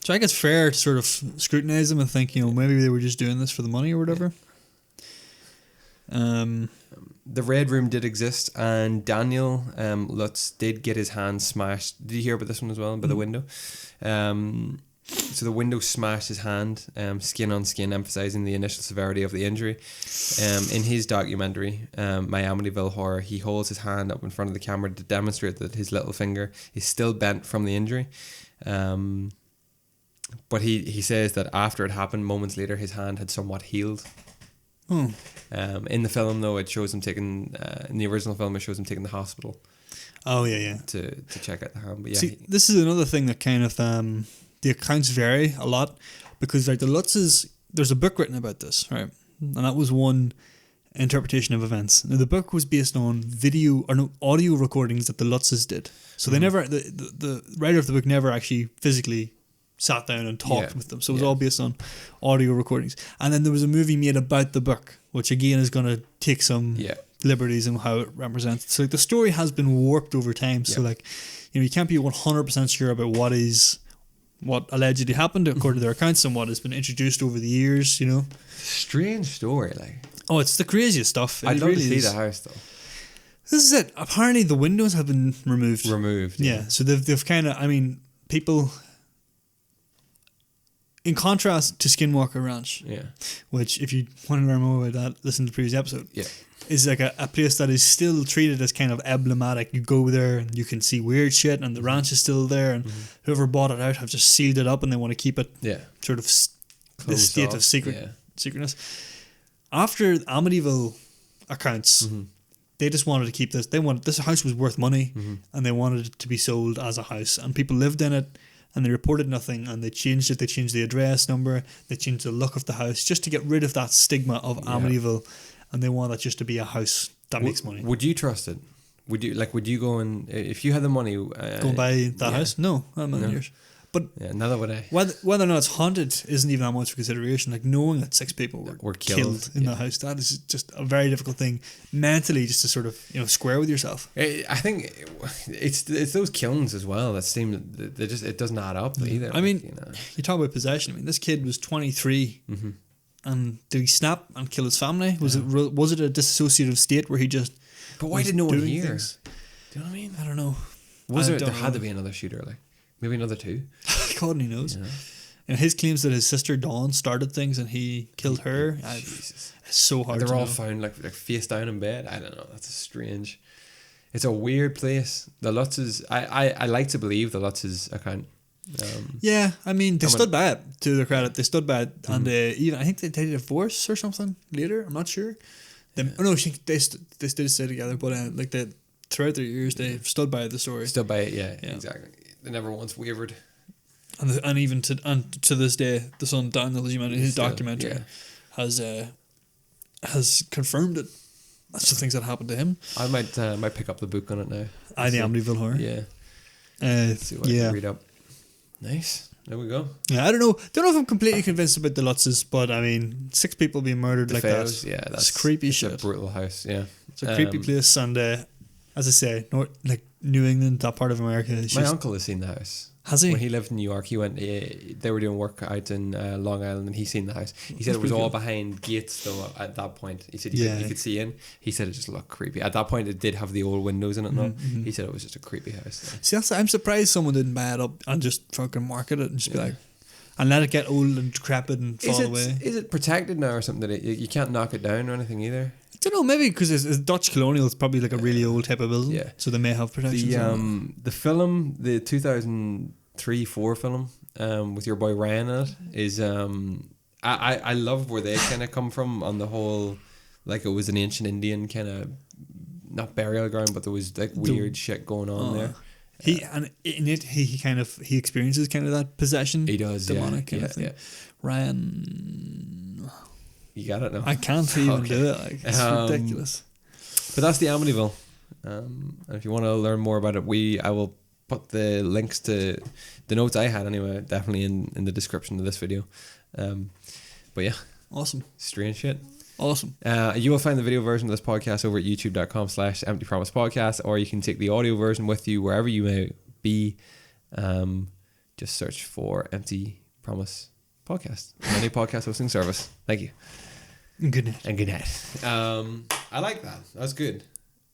So I think it's fair to sort of scrutinize them and think, maybe they were just doing this for the money or whatever. The Red Room did exist, and Daniel Lutz did get his hand smashed. Did you hear about this one as well, by the window? So the window smashed his hand, skin on skin, emphasizing the initial severity of the injury. In his documentary, My Amityville Horror, he holds his hand up in front of the camera to demonstrate that his little finger is still bent from the injury. But he says that after it happened, moments later, his hand had somewhat healed. In the film, though, it shows him taking, in the original film, it shows him taking the hospital. Oh, yeah. To check out the hand. But yeah, see, this is another thing that kind of, the accounts vary a lot, because like the Lutzes, there's a book written about this, right? And that was one interpretation of events. Now, the book was based on audio recordings that the Lutzes did. So they never, the writer of the book never actually physically sat down and talked with them. So it was all based on audio recordings. And then there was a movie made about the book, which again is going to take some liberties in how it represents. So like the story has been warped over time. So like, you can't be 100% sure about what allegedly happened according to their accounts and what has been introduced over the years, Strange story, like. Oh, it's the craziest stuff. I'd love to see the house, though. This is it. Apparently the windows have been removed. Yeah. So they've kind of, people... In contrast to Skinwalker Ranch, which if you want to learn more about that, listen to the previous episode. Is like a place that is still treated as kind of emblematic. You go there and you can see weird shit, and the ranch is still there, and whoever bought it out have just sealed it up, and they want to keep it sort of the state of secretness. After Amityville accounts, they just wanted to keep this. This house was worth money, and they wanted it to be sold as a house, and people lived in it. And they reported nothing, and they changed it. They changed the address number. They changed the look of the house just to get rid of that stigma of Amityville. And they want it just to be a house that makes money. Would you trust it? Would you go and, if you had the money, go and buy that house? No, not in a million years. But neither would I. Whether or not it's haunted isn't even that much of consideration. Like knowing that 6 people were killed in that house, that is just a very difficult thing mentally, just to sort of square with yourself. I think it's those killings as well that seem it doesn't add up either. I mean, you talk about possession. I mean, this kid was 23, and did he snap and kill his family? Was it a dissociative state where he just? But why did no one hear? Things? Do you know what I mean? I don't know. There had to be another shooter, like. Maybe another 2. God only knows. And his claims that his sister Dawn started things and he killed her. Jesus. It's so hard. They're all found like face down in bed. I don't know. That's strange. It's a weird place. The Lutzes. I like to believe the Lutzes account. They stood by it. To their credit, they stood by it, and even I think they did a divorce or something later. I'm not sure. They did stay together, but throughout their years they stood by the story. Stood by it. Yeah. Exactly. They never once wavered. And even to this day, the son Daniel, as you mentioned, his documentary has confirmed it. That's the things that happened to him. I might pick up the book on it now. The Amityville Horror. Yeah. See what I can read up. Nice. There we go. Yeah, I don't know if I'm completely convinced about the Lutzes, but I mean, 6 people being murdered the like Fellows, that. Yeah, that's creepy shit. It's a brutal house. Yeah, it's a creepy place, and as I say, New England, that part of America. My uncle has seen the house. Has he? When he lived in New York, he went. They were doing work out in Long Island, and he seen the house. He said it was all behind gates, though. At that point, he said you could see in. He said it just looked creepy. At that point, it did have the old windows in it. Now he said it was just a creepy house. See, I'm surprised someone didn't buy it up and just fucking market it and just be like, and let it get old and decrepit and fall away. Is it protected now or something that you can't knock it down or anything either? I don't know, maybe because it's Dutch colonial, it's probably like a really old type of building. Yeah. So they may have protection. The film, the 2003-4 film, with your boy Ryan in it, is I love where they kind of come from on the whole, like it was an ancient Indian kind of, not burial ground, but there was like weird shit going on there. He experiences kind of that possession. He does, demonic kind of thing. Yeah. Ryan, you got it now. I can't even do it. Like, it's ridiculous. But that's the Amityville. And if you want to learn more about it, I will put the links to the notes I had anyway, definitely in the description of this video. But yeah, awesome, strange shit. Awesome. You will find the video version of this podcast over at youtube.com/emptypromisepodcast, or you can take the audio version with you wherever you may be. just search for Empty Promise Podcast on any podcast hosting service. Thank you. Good night. And good night. I like that. That's good.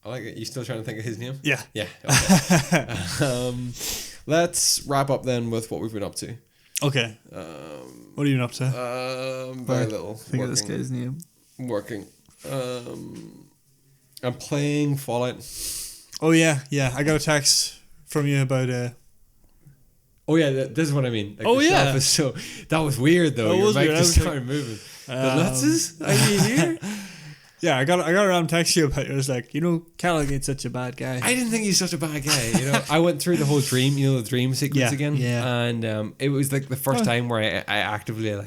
I like it. You still trying to think of his name? Yeah. Yeah. Okay. Let's wrap up then with what we've been up to. Okay. What are you up to? Very little. Think of this guy's name. Working. I'm playing Fallout. Oh yeah. I got a text from you about Oh yeah, this is what I mean. Like oh the yeah. shelf is so that was weird though. Your mic just started moving. The Lutzes? Are you here? Yeah, I got around text you about it. It was like, Callaghan ain't such a bad guy. I didn't think he's such a bad guy. I went through the whole dream, the dream sequence again. Yeah. And it was like the first time where I actively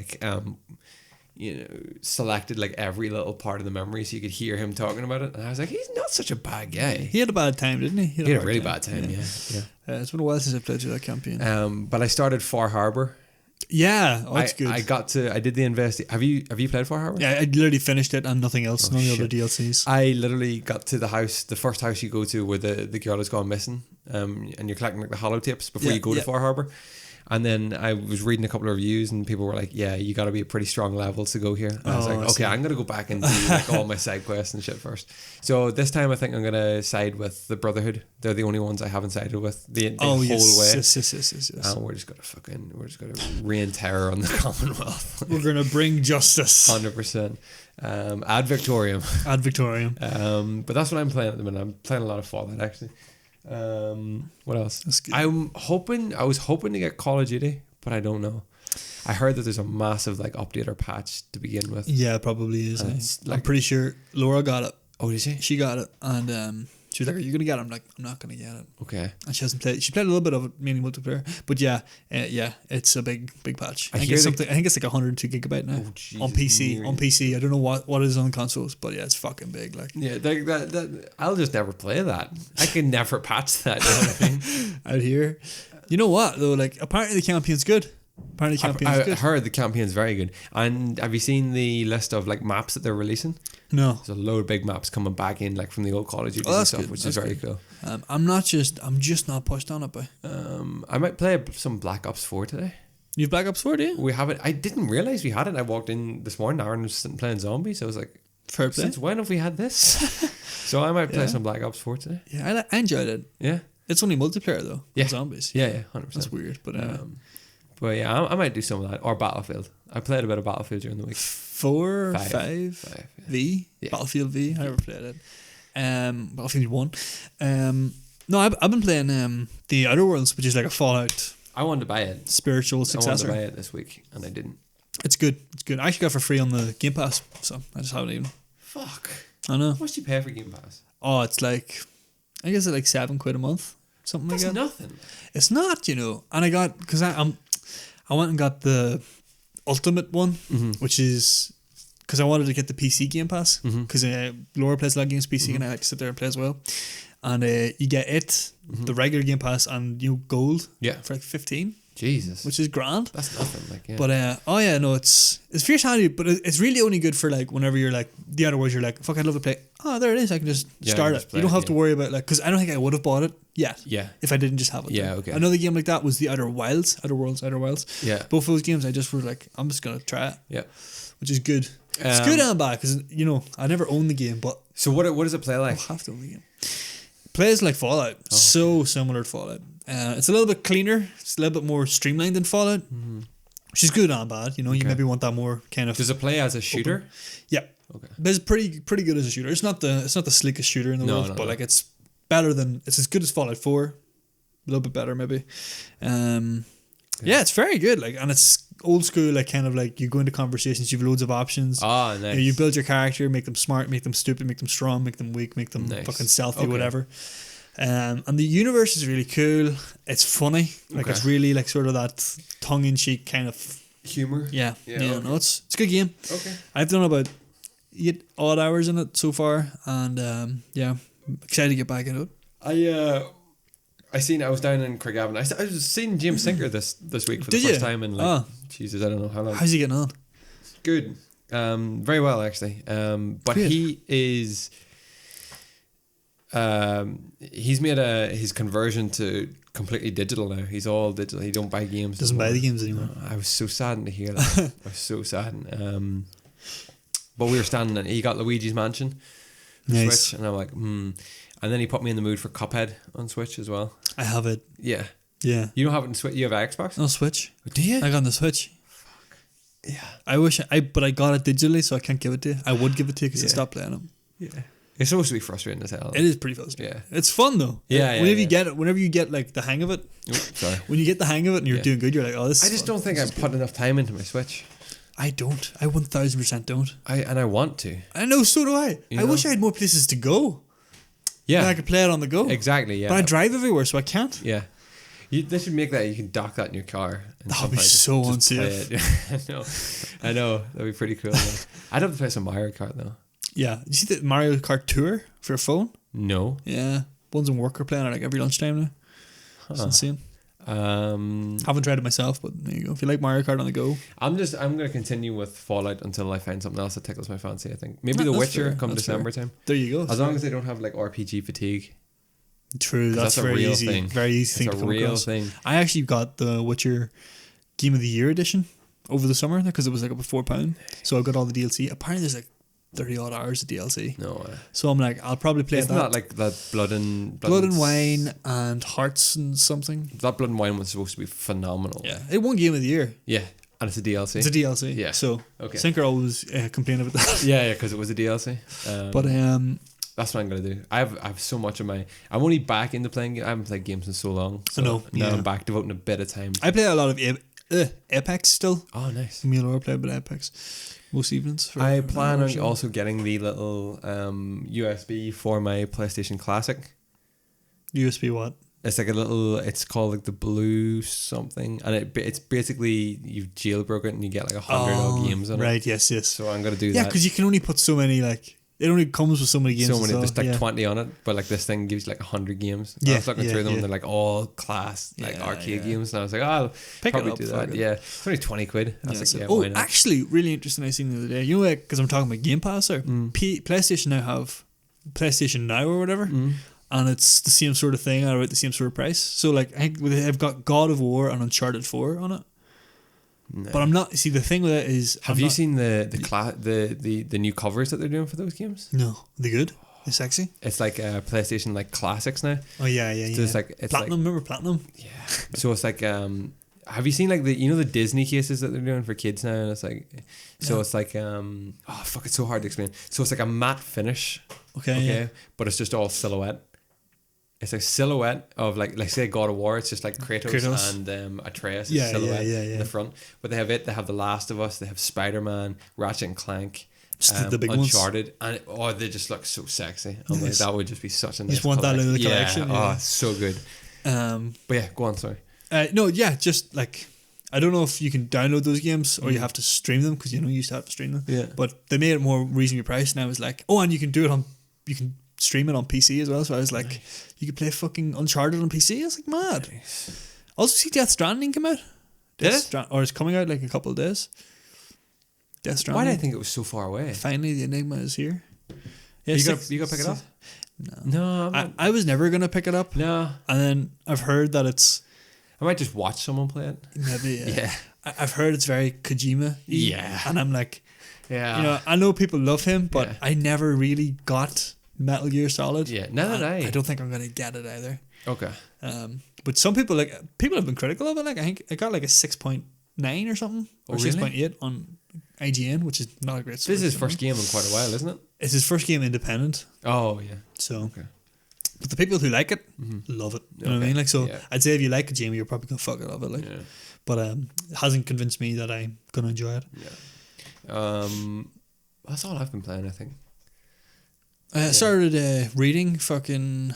selected like every little part of the memory so you could hear him talking about it. And I was like, he's not such a bad guy. He had a bad time, didn't he? He had a really bad time, yeah. It's been a while since I played through that campaign. But I started Far Harbor. Yeah, that's good. I did the investigation. Have you played Far Harbor? Yeah, I literally finished it and nothing else. None of the other DLCs. I literally got to the first house you go to where the girl has gone missing, and you're collecting like the holotapes before you go to Far Harbor. And then I was reading a couple of reviews and people were like, yeah, you got to be a pretty strong level to go here. And I was like, okay, I'm going to go back and do like all my side quests and shit first. So this time I think I'm going to side with the Brotherhood. They're the only ones I haven't sided with the whole way. Yes. And we're just going to rain terror on the Commonwealth. We're going to bring justice. 100%. Ad Victorium. But that's what I'm playing at the minute. I'm playing a lot of Fallout actually. What else? That's good. I was hoping to get Call of Duty, but I don't know. I heard that there's a massive like update or patch to begin with. Yeah, it probably is. I'm pretty sure Laura got it. Oh, did she? She got it, and she was like, "Are you gonna get it?" I'm like, "I'm not gonna get it." Okay. And she hasn't played. She played a little bit of it, mainly multiplayer. But it's a big patch. I think it's like 102 gigabyte now on PC. On PC, I don't know what it is on consoles, but yeah, it's fucking big. Like that I'll just never play that. I can never patch that. You know what I mean? Out here, you know what though? Like apparently the campaign's good. I heard the campaign's very good. And have you seen the list of like maps that they're releasing? No. There's a load of big maps coming back in like from the old Call of Duty and stuff, which is very cool. I'm just not pushed on it, but I might play some Black Ops 4 today. You've Black Ops 4, do you? We have it. I didn't realize we had it. I walked in this morning, Aaron was sitting playing zombies. I was like, fair play. Since when have we had this? So I might play some Black Ops 4 today. Yeah, I enjoyed it. Yeah. It's only multiplayer though. Yeah. Zombies. Yeah, 100%. That's weird, but but yeah, I might do some of that. Or Battlefield. I played a bit of Battlefield during the week. 4, 5 yeah. V? Yeah. Battlefield V? I never played it. Battlefield 1. No, I've been playing The Outer Worlds, which is like a Fallout. I wanted to buy it. Spiritual successor. I wanted to buy it this week, and I didn't. It's good. I actually got it for free on the Game Pass, so I just haven't even. Fuck. I know. How much do you pay for Game Pass? Oh, it's like, I guess it's like £7 a month. Something That's like that. That's nothing. It's not, And I got, because I went and got the Ultimate one, which is because I wanted to get the PC Game Pass because Laura plays a lot of games PC and I like to sit there and play as well. And you get the regular Game Pass and Gold for like 15. Jesus, which is grand. That's nothing. Like, yeah. But it's fierce handy, but it's really only good for like whenever you're like The Outer Worlds. You're like, fuck, I'd love to play. Oh, there it is. I can just start it. You don't have to worry about like, because I don't think I would have bought it yet. Yeah. If I didn't just have it. Yeah. Okay. Another game like that was The Outer Worlds. Yeah. Both of those games, I just were like, I'm just gonna try it. Yeah. Which is good. It's good and bad because I never owned the game, but so what does it play like? I have to own the game. Plays like Fallout. Oh, so similar to Fallout. It's a little bit cleaner. It's a little bit more streamlined than Fallout, which is good and bad. You maybe want that more kind of. Does it play as a shooter? Open. Yeah. Okay. But it's pretty good as a shooter. It's not the slickest shooter in the world, but like it's better than it's as good as Fallout 4. A little bit better maybe. Yeah, it's very good. Like, and it's old school. Like, kind of like you go into conversations. You have loads of options. Oh, nice. You build your character, make them smart, make them stupid, make them strong, make them weak, make them fucking stealthy, whatever. And the universe is really cool. It's funny. Like it's really like sort of that tongue-in-cheek kind of humor. Yeah. No, it's a good game. Okay. I've done about 8 odd hours in it so far, and I'm excited to get back into it. I was down in Craigavon. I was seeing James Sinker this week for the first time in Jesus, I don't know how long. How's he getting on? Good. Very well actually. But he is He's made his conversion to completely digital now. He's all digital. He don't buy games. Doesn't buy the games anymore. I was so saddened to hear that. I was so saddened. But we were standing and he got Luigi's Mansion for Nice. Switch, and I'm like, And then he put me in the mood for Cuphead on Switch as well. I have it. Yeah. Yeah. You don't have it in Switch. You have Xbox? No Switch. Do you? I got on the Switch. Fuck. Yeah. I wish but I got it digitally, so I can't give it to you. I would give it to you because I stopped playing them. Yeah. It's supposed to be frustrating as hell. It is pretty frustrating. Yeah. It's fun though. Yeah. Whenever you get like the hang of it. Sorry. When you get the hang of it and you're doing good, you're like, oh, this. I just don't think I've put enough time into my Switch. I don't. I 1000% don't. I want to. I know. So do I. You I wish I had more places to go. Yeah. And I could play it on the go. Exactly. Yeah. But I drive everywhere, so I can't. Yeah. They should make that. You can dock that in your car. And That would be somehow so just play unsafe. it. I know. That'd be pretty cool. I'd have to play some Mario Kart though. Yeah. Did you see the Mario Kart Tour for your phone? No. Yeah. Ones in work are playing it like every lunchtime now. It's insane. Haven't tried it myself, but there you go. If you like Mario Kart on the go, I'm gonna continue with Fallout until I find something else that tickles my fancy. I think maybe No, The that's Witcher fair, come that's December time. there you go. As long as they don't have like RPG fatigue. True, that's a very real easy. thing. Very easy It's thing a to come real across. thing. I actually got the Witcher Game of the Year edition over the summer because it was like up at £4. So I got all the DLC. Apparently, there's like 30 odd hours of DLC. No way. So I'm like, I'll probably play Isn't that. that like that Blood and Wine and Hearts and something. That Blood and Wine was supposed to be phenomenal. Yeah, it won Game of the Year. Yeah, and it's a DLC. It's a DLC. Yeah. So Okay. Sinker always complain about that. Yeah, because it was a DLC. But that's what I'm gonna do. I have so much of my. I'm only back into playing. I haven't played games in so long. So I know, now yeah. I'm back devoting a bit of time. I play a lot of Apex still. Oh, nice. Me and Laura play a bit of Apex most evenings. I plan on also getting the little USB for my PlayStation Classic. USB what? It's like a little. It's called like the Blue something, and it's basically you've jailbroken it and you get like 100 odd games on it. Right. Yes. So I'm gonna do Yeah, that. because you can only put so many. Like it only comes with so many games. So many. as well. There's like yeah. 20 on it, but like this thing gives you like 100 games. Yeah, I was looking yeah, through them, yeah. and they're like all class, like Yeah, arcade yeah. games, and I was like, oh, I'll Pick probably it up, do fuck that. it. Yeah, it's only 20 quid. I was like, yeah, Oh, why not? actually, really interesting. I seen the other day. You know, because I'm talking about Game Pass. There, PlayStation now have PlayStation Now or whatever, and it's the same sort of thing at about the same sort of price. So like, I think they've got God of War and Uncharted 4 on it. No. But I'm not. See, the thing with it is, Have you seen the new covers that they're doing for those games? No, they good. They're sexy. It's like PlayStation like classics now. Oh yeah, yeah, So yeah. it's like Platinum. Remember Platinum? Yeah. So it's like have you seen like the Disney cases that they're doing for kids now? And it's like it's like oh fuck, it's so hard to explain. So it's like a matte finish. Okay. Yeah. But it's just all silhouette. It's a silhouette of like say God of War. It's just like Kratos. And Atreus Yeah, silhouette yeah. in the front. But they have The Last of Us. They have Spider-Man, Ratchet and Clank, Just the big ones. Uncharted, and they just look so sexy. I'm like, that would just be such a nice. Just want that in the collection. Yeah. Oh, so good. But yeah, go on. Sorry. No, yeah, just like I don't know if you can download those games or you have to stream them because you used to have to stream them. Yeah. But they made it more reasonably priced, and I was like, oh, and you can stream it on PC as well. So I was like, you could play fucking Uncharted on PC. I was like, mad. Nice. Also, see Death Stranding come out. Did it? Or it's coming out like a couple of days. Death Stranding. Why did I think it was so far away? Finally, the Enigma is here. Yeah, you gonna pick it up? No, I was never gonna pick it up. No, And then I've heard that it's I might just watch someone play it. maybe Yeah. I've heard it's very Kojima. Yeah. And I'm like, Yeah. I know people love him, but Yeah. I never really got Metal Gear Solid. Yeah. Neither did I. I don't think I'm gonna get it either. Okay. But some people have been critical of it. Like I think it got like a 6.9 or something, or really? 6.8 on IGN, which is not a great. This is his first game in quite a while, isn't it? It's his first game independent. Oh yeah. So, Okay. but the people who like it love it. You know what I mean? Like, so Yeah. I'd say if you like Kojima, you're probably gonna fuck it love it. Like, Yeah. but it hasn't convinced me that I'm gonna enjoy it. Yeah. That's all I've been playing, I think. I started reading fucking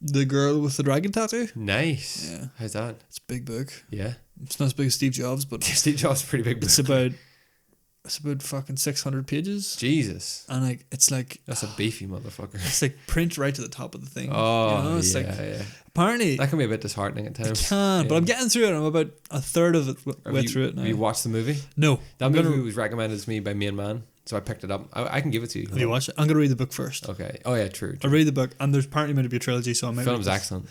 The Girl with the Dragon Tattoo. Nice. Yeah. How's that? It's a big book. Yeah. It's not as big as Steve Jobs, but Steve Jobs is pretty big. it's about fucking 600 pages. Jesus. And like it's like That's a beefy motherfucker. it's like print right to the top of the thing. Oh, it's yeah, like yeah. apparently That can be a bit disheartening at I times. can, but Yeah. I'm getting through it. I'm about a third of it Have way you, through it now. Have you watched the movie? No, That I'm movie gonna- was recommended to me by me and man. so I picked it up. I can give it to you. Have you watched it? I'm gonna read the book first. Okay. Oh yeah, true. I'll read the book, and there's apparently meant to be a trilogy, so I might. Film's excellent.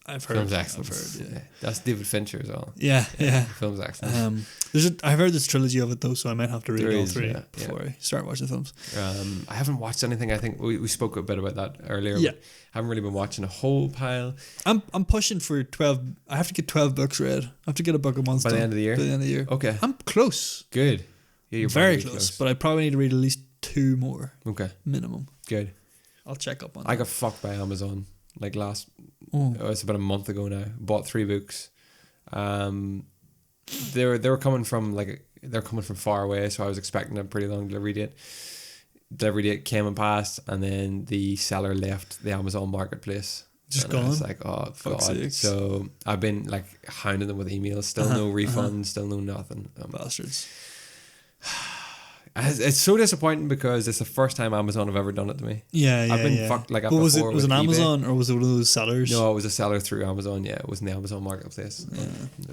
I've heard. Film's excellent. I've heard. Yeah. That's David Fincher as well. Yeah. Film's excellent. I've heard this trilogy of it though, so I might have to read all three before I start watching the films. I haven't watched anything. I think we spoke a bit about that earlier. Yeah. But I haven't really been watching a whole pile. I'm pushing for 12. I have to get 12 books read. I have to get a book a month By the end of the year? By the end of the year. Okay. I'm close. Good. Yeah, you're very close, but I probably need to read at least 2 more. Okay. Minimum. Good. I'll check up on I got fucked by Amazon it's about a month ago now. Bought 3 books. They were coming from they're coming from far away, so I was expecting a pretty long delivery date. Delivery date came and passed, and then the seller left the Amazon marketplace. Just gone. I was like, oh god. Sakes. So I've been hounding them with emails. Still no refunds. Still no nothing. Bastards. It's so disappointing because it's the first time Amazon have ever done it to me. Yeah, I've been fucked like that before. Was it an Amazon or was it one of those sellers? No, it was a seller through Amazon. Yeah, it was in the Amazon marketplace. Yeah.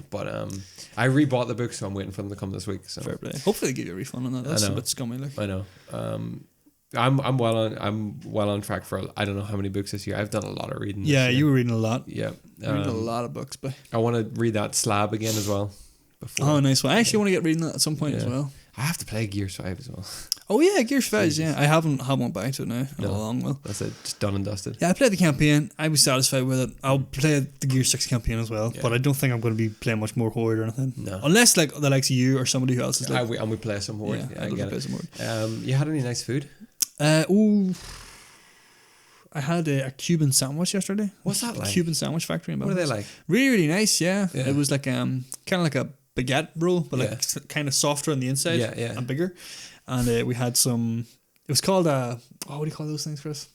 But I rebought the book, so I'm waiting for them to come this week. So fair play. Hopefully they give you a refund on that. That's a bit scummy. I know. I'm well on track for I don't know how many books this year. I've done a lot of reading. Yeah, you were reading a lot. Yeah, reading a lot of books, but I want to read that Slab again as well. Oh, nice one. I actually want to get reading that at some point as well. I have to play Gears 5 as well. Oh yeah, Gears 5. Yeah, I haven't one back to it now in a long while. That's it, just done and dusted. Yeah, I played the campaign. I was satisfied with it. I'll play the Gears 6 campaign as well, but I don't think I'm going to be playing much more Horde or anything. No, unless the likes of you or somebody who else is like. And we play some Horde. Yeah, I get play some Horde. You had any nice food? I had a Cuban sandwich yesterday. What's that like? Cuban sandwich factory in Belfast. What are they like? Really, really nice. Yeah, it was like kind of like a baguette roll, but kind of softer on the inside and bigger. And we had some. It was called what do you call those things, Chris?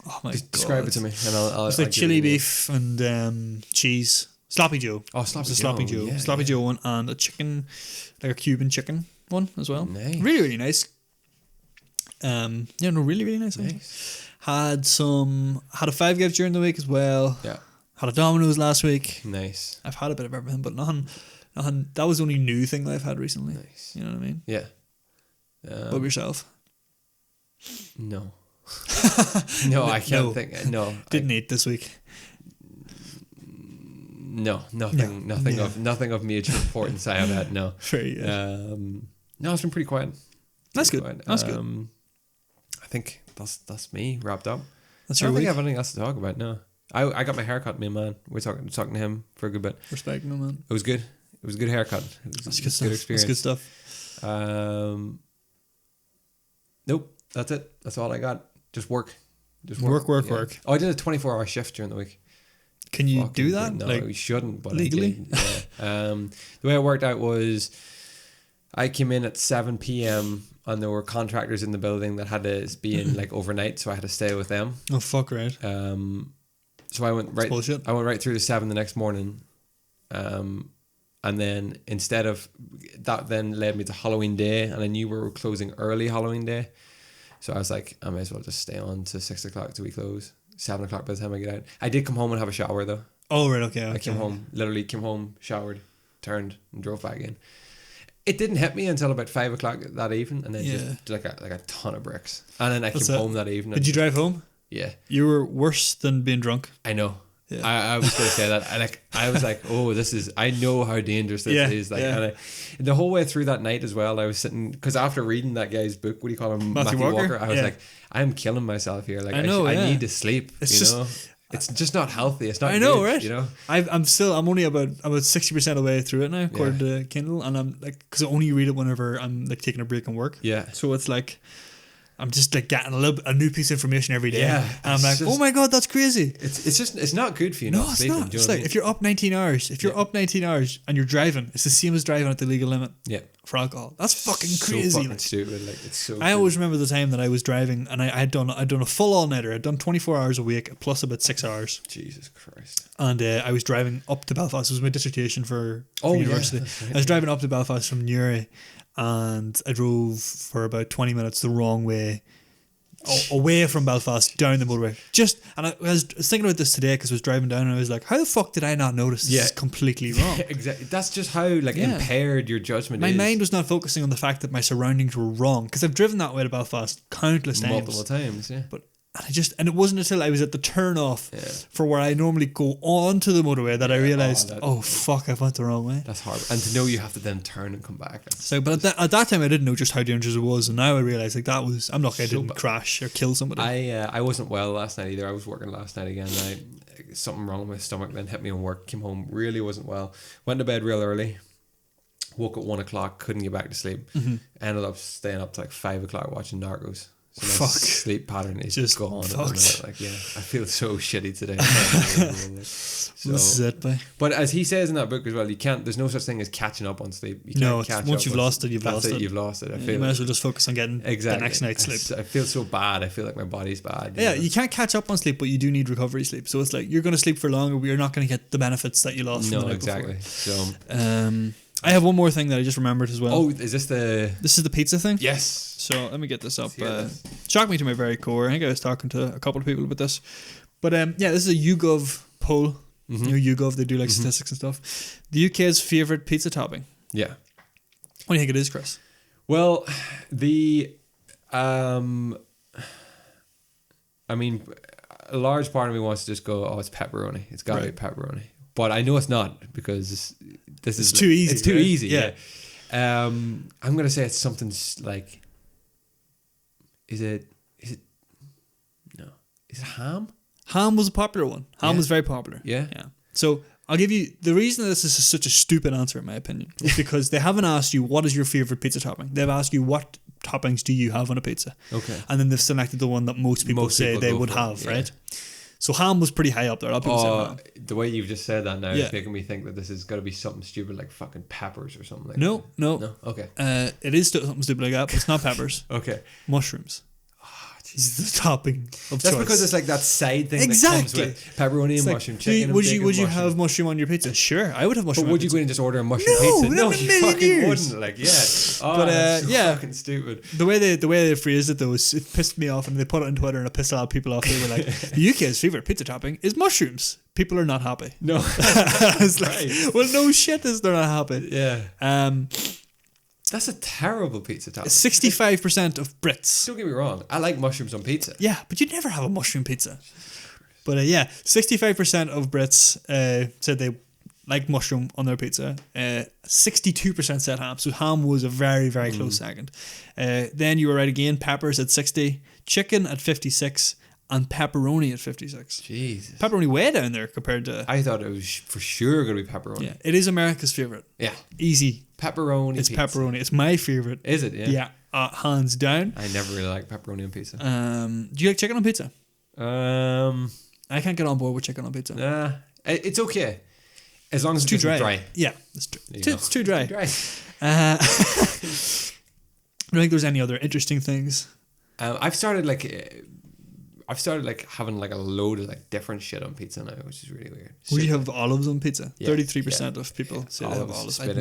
Oh my god! Describe it to me, and I'll. It's like chili beef and cheese. Sloppy Joe. Oh, Sloppy Joe. Sloppy Joe. Yeah, Sloppy Joe one, and a chicken, like a Cuban chicken one as well. Nice. Really, really nice. Really, really nice. Had a Five Guys during the week as well. Yeah. Had a Domino's last week. Nice. I've had a bit of everything, but nothing. That was the only new thing that I've had recently. Nice. You know what I mean? Yeah. What about yourself? No. No, I can't think. No. Didn't eat this week. No, nothing of major importance I have had. No. Very good. No, it's been pretty quiet. That's good. That's good. I think that's me wrapped up. That's your week. I don't think I have anything else to talk about. No. I got my hair cut, me and man. We're talking to him for a good bit. Respect, my man. It was good. It was a good haircut. That's good stuff. Experience. That's good stuff. Nope. That's it. That's all I got. Just work. Work. Oh, I did a 24-hour shift during the week. Can you do that? No, you shouldn't. But legally? The way it worked out was I came in at 7 p.m. and there were contractors in the building that had to be in overnight, so I had to stay with them. Oh fuck, right. So I went right through to 7 the next morning. And then instead of that, then led me to Halloween Day, and I knew we were closing early Halloween Day, so I was like, I may as well just stay on to 6 o'clock till we close. 7 o'clock by the time I get out. I did come home and have a shower though. Oh right, okay. I came home, showered, turned, and drove back in. It didn't hit me until about 5 o'clock that evening, and then just like a ton of bricks. And then I came home that evening. Did you drive home? Yeah. You were worse than being drunk. I know. Yeah. I was going to say that. I was like, oh, I know how dangerous this is. And the whole way through that night as well, I was sitting, because after reading that guy's book, what do you call him? Matthew Walker. I was like, I'm killing myself here. Like, I need to sleep. It's just not healthy. It's not. I know, good, right? You know, I'm only about 60% of the way through it now, according to Kindle, and I'm like, because I only read it whenever I'm like taking a break and work. Yeah. So it's like, I'm just like getting a new piece of information every day. Yeah. And I'm like, oh my god, that's crazy. It's not good for you. No, not it's sleeping, not. It's like if you're up 19 hours, up 19 hours and you're driving, it's the same as driving at the legal limit. Yeah. For alcohol. That's fucking crazy. So fucking stupid. Like, it's so. I always remember the time that I was driving and I'd done a full all-nighter. I'd done 24 hours a week plus about 6 hours. Jesus Christ. And I was driving up to Belfast. It was my dissertation for university. Right. I was driving up to Belfast from Newry, and I drove for about 20 minutes the wrong way away from Belfast down the motorway. And I was thinking about this today because I was driving down and I was like, how the fuck did I not notice this is completely wrong? Exactly. That's just how impaired your judgment is. My mind was not focusing on the fact that my surroundings were wrong because I've driven that way to Belfast countless times. Multiple times, yeah. But and it wasn't until I was at the turn off for where I normally go on to the motorway that I realised, fuck, I went the wrong way. That's horrible. And to know you have to then turn and come back. But at that time I didn't know just how dangerous it was, and now I realise I'm lucky I didn't crash or kill somebody. I wasn't well last night either. I was working last night again. Something wrong with my stomach, then hit me on work, came home, really wasn't well. Went to bed real early. Woke at 1 o'clock, couldn't get back to sleep. Ended up staying up to like 5 o'clock watching Narcos. So my sleep pattern is just gone at the minute. Like, I feel so shitty today. So, this is it, boy. But as he says in that book as well, there's no such thing as catching up on sleep. You can't catch once up. You've lost it, you've lost it. You've lost it. I feel you might as well just focus on getting the next night's sleep. I feel so bad. I feel like my body's bad. You can't catch up on sleep, but you do need recovery sleep. So it's like you're going to sleep for longer, but you're not going to get the benefits that you lost from the night before. So I have one more thing that I just remembered as well. Oh, is this the... This is the pizza thing? Yes. So let me get this up. Shocked me to my very core. I think I was talking to a couple of people about this. But this is a YouGov poll. You know, YouGov, they do like statistics and stuff. The UK's favourite pizza topping. Yeah. What do you think it is, Chris? Well, I mean, a large part of me wants to just go, it's pepperoni. It's got to be pepperoni. But I know it's not because it's too easy. It's too easy. Yeah. I'm gonna say it's something like. Is it ham? Ham was a popular one. Ham was very popular. Yeah. So I'll give you the reason that this is such a stupid answer, in my opinion, is because they haven't asked you what is your favorite pizza topping. They've asked you what toppings do you have on a pizza. Okay. And then they've selected the one that most people say they would have, right? So ham was pretty high up there. A lot of people say ham. The way you've just said that now is making me think that this has got to be something stupid like fucking peppers or something like that. No. Okay. It is something stupid like that, but it's not peppers. Okay. Mushrooms. This is the topping of That's choice. because it's like that side thing that comes with pepperoni and mushroom chicken. Would you have mushroom on your pizza? Sure, I would have mushroom. But would you go in and just order a mushroom pizza? No, you fucking wouldn't. Like, that's so fucking stupid. The way they phrased it though, it pissed me off, and they put it on Twitter, and it pissed a lot of people off. They were like, the UK's favourite pizza topping is mushrooms. People are not happy. No, I was like, well, no shit, they're not happy. Yeah. That's a terrible pizza topping. 65% of Brits. Don't get me wrong. I like mushrooms on pizza. Yeah, but you'd never have a mushroom pizza. But 65% of Brits said they like mushroom on their pizza. 62% said ham. So ham was a very, very close second. Then you were right again. Peppers at 60, chicken at 56, and pepperoni at 56. Jesus. Pepperoni way down there compared to... I thought it was for sure going to be pepperoni. Yeah, it is America's favourite. Yeah. Easy. Pepperoni It's pizza. pepperoni. It's my favourite. Is it? Yeah. Yeah, hands down. I never really like pepperoni on pizza. Do you like chicken on pizza? I can't get on board with chicken on pizza. Nah, it's okay. As long as it's too dry. Yeah, it's too dry. Too dry. I don't think there's any other interesting things. I've started having like a load of like different shit on pizza now, which is really weird. Would you have olives on pizza? Yeah, 33% of people say they have olives. I'd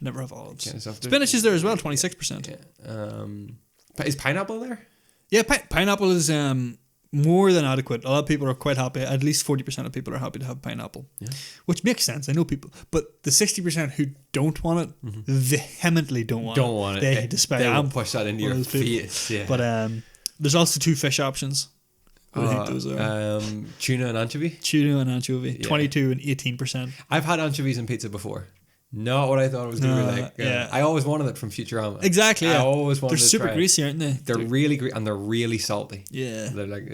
never have olives. Kind of stuff. Spinach is there as well, 26%. Yeah. Is pineapple there? Yeah, pineapple is more than adequate. A lot of people are quite happy. At least 40% of people are happy to have pineapple. Yeah. Which makes sense. I know people. But the 60% who don't want it, vehemently don't want it. They despise it. They will push that into your face. Yeah. But there's also two fish options. What do you think those are? Tuna and anchovy. Tuna and anchovy. 22 and 18%. I've had anchovies in pizza before. Not what I thought it was going to be like. Yeah. I always wanted it from Futurama. Exactly. Yeah. I always wanted. They're super greasy, aren't they? They're really greasy and they're really salty. Yeah. They're like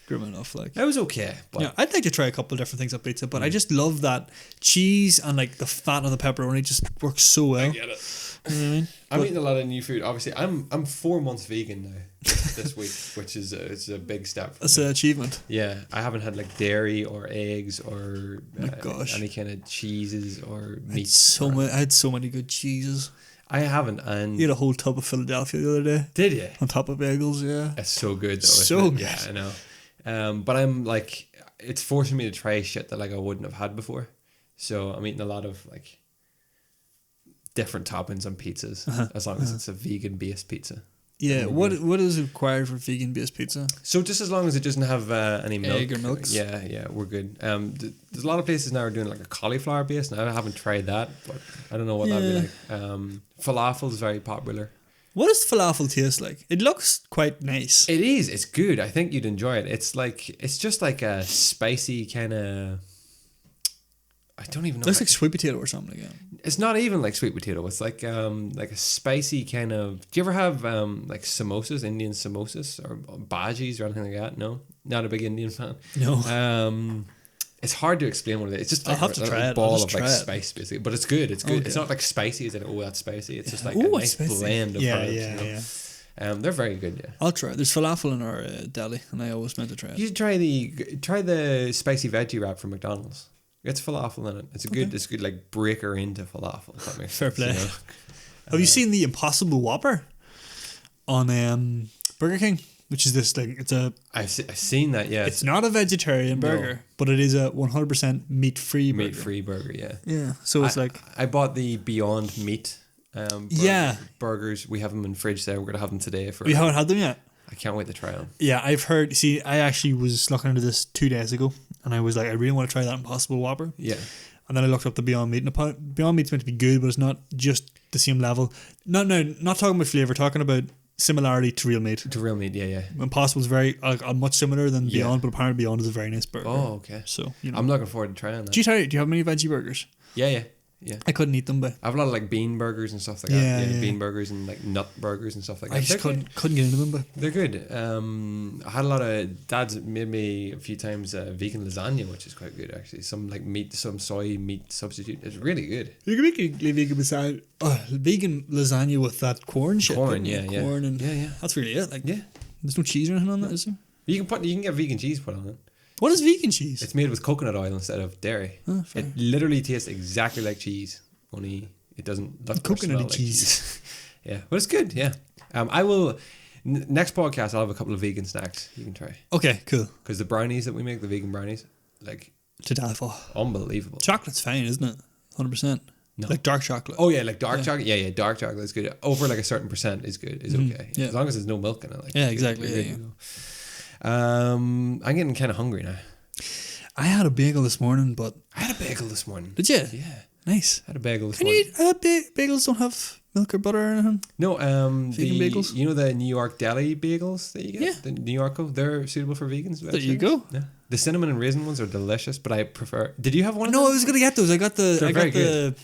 grim enough. Like it was okay. But yeah, I'd like to try a couple of different things on pizza, but I just love that cheese and like the fat on the pepperoni just works so well. I get it. You know what I mean? I'm eating a lot of new food. Obviously, I'm 4 months vegan now this week, which is it's a big step. That's an achievement. Yeah, I haven't had like dairy or eggs or gosh. any kind of cheeses or meat. I had so many good cheeses. I haven't, and you had a whole tub of Philadelphia the other day. Did you? On top of bagels, yeah. It's so good though. So good. Yeah, I know. But I'm like, it's forcing me to try shit that like I wouldn't have had before. So I'm eating a lot of like different toppings on pizzas, as long as it's a vegan based pizza. Yeah, what is required for vegan-based pizza? So just as long as it doesn't have any milk. Egg or milks? Yeah, we're good. There's a lot of places now are doing like a cauliflower base, and I haven't tried that, but I don't know what that'd be like. Falafel is very popular. What does falafel taste like? It looks quite nice. It is. It's good. I think you'd enjoy it. It's just like a spicy kind of... I don't even know. Looks like sweet potato or something again. It's not even like sweet potato. It's like a spicy kind of... Do you ever have like samosas, Indian samosas or bhajis or anything like that? No? Not a big Indian fan? No. It's hard to explain what it is. It's just like I'll have to try a it. ball of like spice basically. But it's good. It's good. Okay. It's not like spicy as in, oh, that's spicy. It's just like Ooh, a nice spicy. blend of herbs. Yeah. They're very good, yeah. I'll try it. There's falafel in our deli and I always meant to try it. You should try the spicy veggie wrap from McDonald's. It's falafel in it. It's a good like breaker into falafel. If that makes Fair sense, play. you know? Have you seen the Impossible Whopper on Burger King? Which is this like I've seen that. Yeah, it's not a vegetarian burger, but it is a 100% meat-free burger. Meat-free burger. Yeah. Yeah. So it's I bought the Beyond Meat. Burgers. We have them in the fridge there. We're gonna have them today. You haven't had them yet? I can't wait to try them. Yeah, I've heard. See, I actually was looking into this 2 days ago, and I was like, I really want to try that Impossible Whopper. Yeah. And then I looked up the Beyond Meat, and Beyond Meat's meant to be good, but it's not just the same level. Not talking about flavour, talking about similarity to real meat. To real meat, yeah. Impossible's very much similar than Beyond, but apparently Beyond is a very nice burger. Oh, okay. So I'm looking forward to trying that. Do you have many veggie burgers? Yeah. I couldn't eat them, but I have a lot of like bean burgers and stuff like that. Yeah, bean burgers and like nut burgers and stuff like that. I just couldn't get into them, but they're good. I had a lot of Dad's made me a few times vegan lasagna, which is quite good actually. Some like some soy meat substitute. It's really good. You can make vegan lasagna with that corn shit. Corn, corn and that's really it. Like, there's no cheese or anything on that, is there? You can get vegan cheese put on it. What is vegan cheese? It's made with coconut oil instead of dairy. Oh, it literally tastes exactly like cheese, only it doesn't look coconut cheese. Yeah, but it's good. Yeah, I will. Next podcast, I'll have a couple of vegan snacks you can try. Okay, cool. Because the brownies that we make, the vegan brownies, like to die for. Unbelievable. Chocolate's fine, isn't it? 100%. No. Like dark chocolate. Oh yeah, like dark chocolate. Yeah, dark chocolate is good. Over like a certain percent is good. Is okay. Yeah. As long as there's no milk in it. Like, exactly. I'm getting kind of hungry now. I had a bagel this morning, but... I had a bagel this morning. Did you? Yeah. Nice. I had a bagel this morning. Bagels don't have milk or butter or anything? No, vegan bagels? You know the New York deli bagels that you get? Yeah. The New Yorko, they're suitable for vegans. There you go. Yeah. The cinnamon and raisin ones are delicious, but I prefer... Did you have one of them? No, I was going to get those. I got the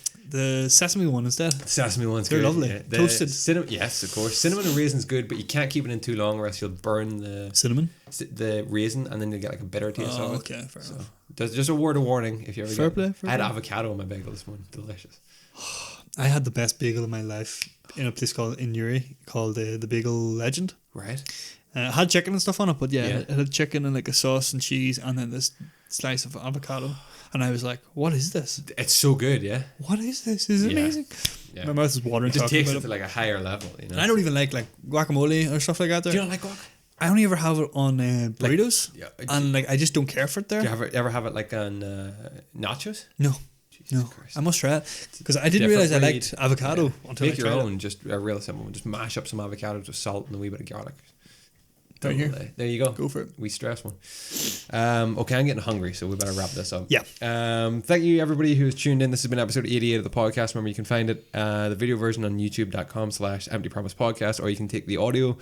sesame one instead. The sesame one's They're good. lovely. Yeah. Toasted. Yes, of course. Cinnamon and raisin's good, but you can't keep it in too long or else you'll burn the... Cinnamon? The raisin, and then you'll get like a bitter taste of it. Okay, fair enough. There's just a word of warning if you ever Fair get play. I had avocado in my bagel this morning. Delicious. I had the best bagel of my life in a place called the Bagel Legend. Right. It had chicken and stuff on it, but it had chicken and like a sauce and cheese and then this slice of avocado. And I was like, what is this? It's so good, yeah. What is this? This is amazing. Yeah. My mouth is watering. It just takes it to like a higher level, you know. And I don't even like guacamole or stuff like that there. Do you not like guac? I only ever have it on burritos. And I just don't care for it there. Do you ever have it like on nachos? No. Jesus Christ. I must try it because I didn't realize I liked avocado until Make I tried your own, it. just a real simple one. Just mash up some avocados with salt and a wee bit of garlic. Down here. There you go. Go for it. We stress one. Okay, I'm getting hungry, so we better wrap this up. Yeah. Thank you everybody who's tuned in. This has been episode 88 of the podcast. Remember, you can find it the video version on youtube.com/emptypromisepodcast, or you can take the audio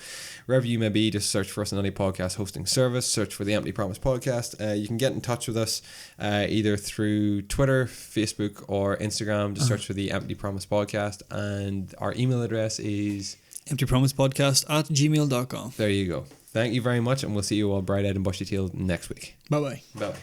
wherever you may be. Just search for us on any podcast hosting service. Search for the Empty Promise Podcast. You can get in touch with us either through Twitter, Facebook, or Instagram. Just search for the Empty Promise Podcast, and our email address is emptypromisepodcast@gmail.com. There you go. Thank you very much, and we'll see you all bright-eyed and bushy-tailed next week. Bye-bye. Bye-bye.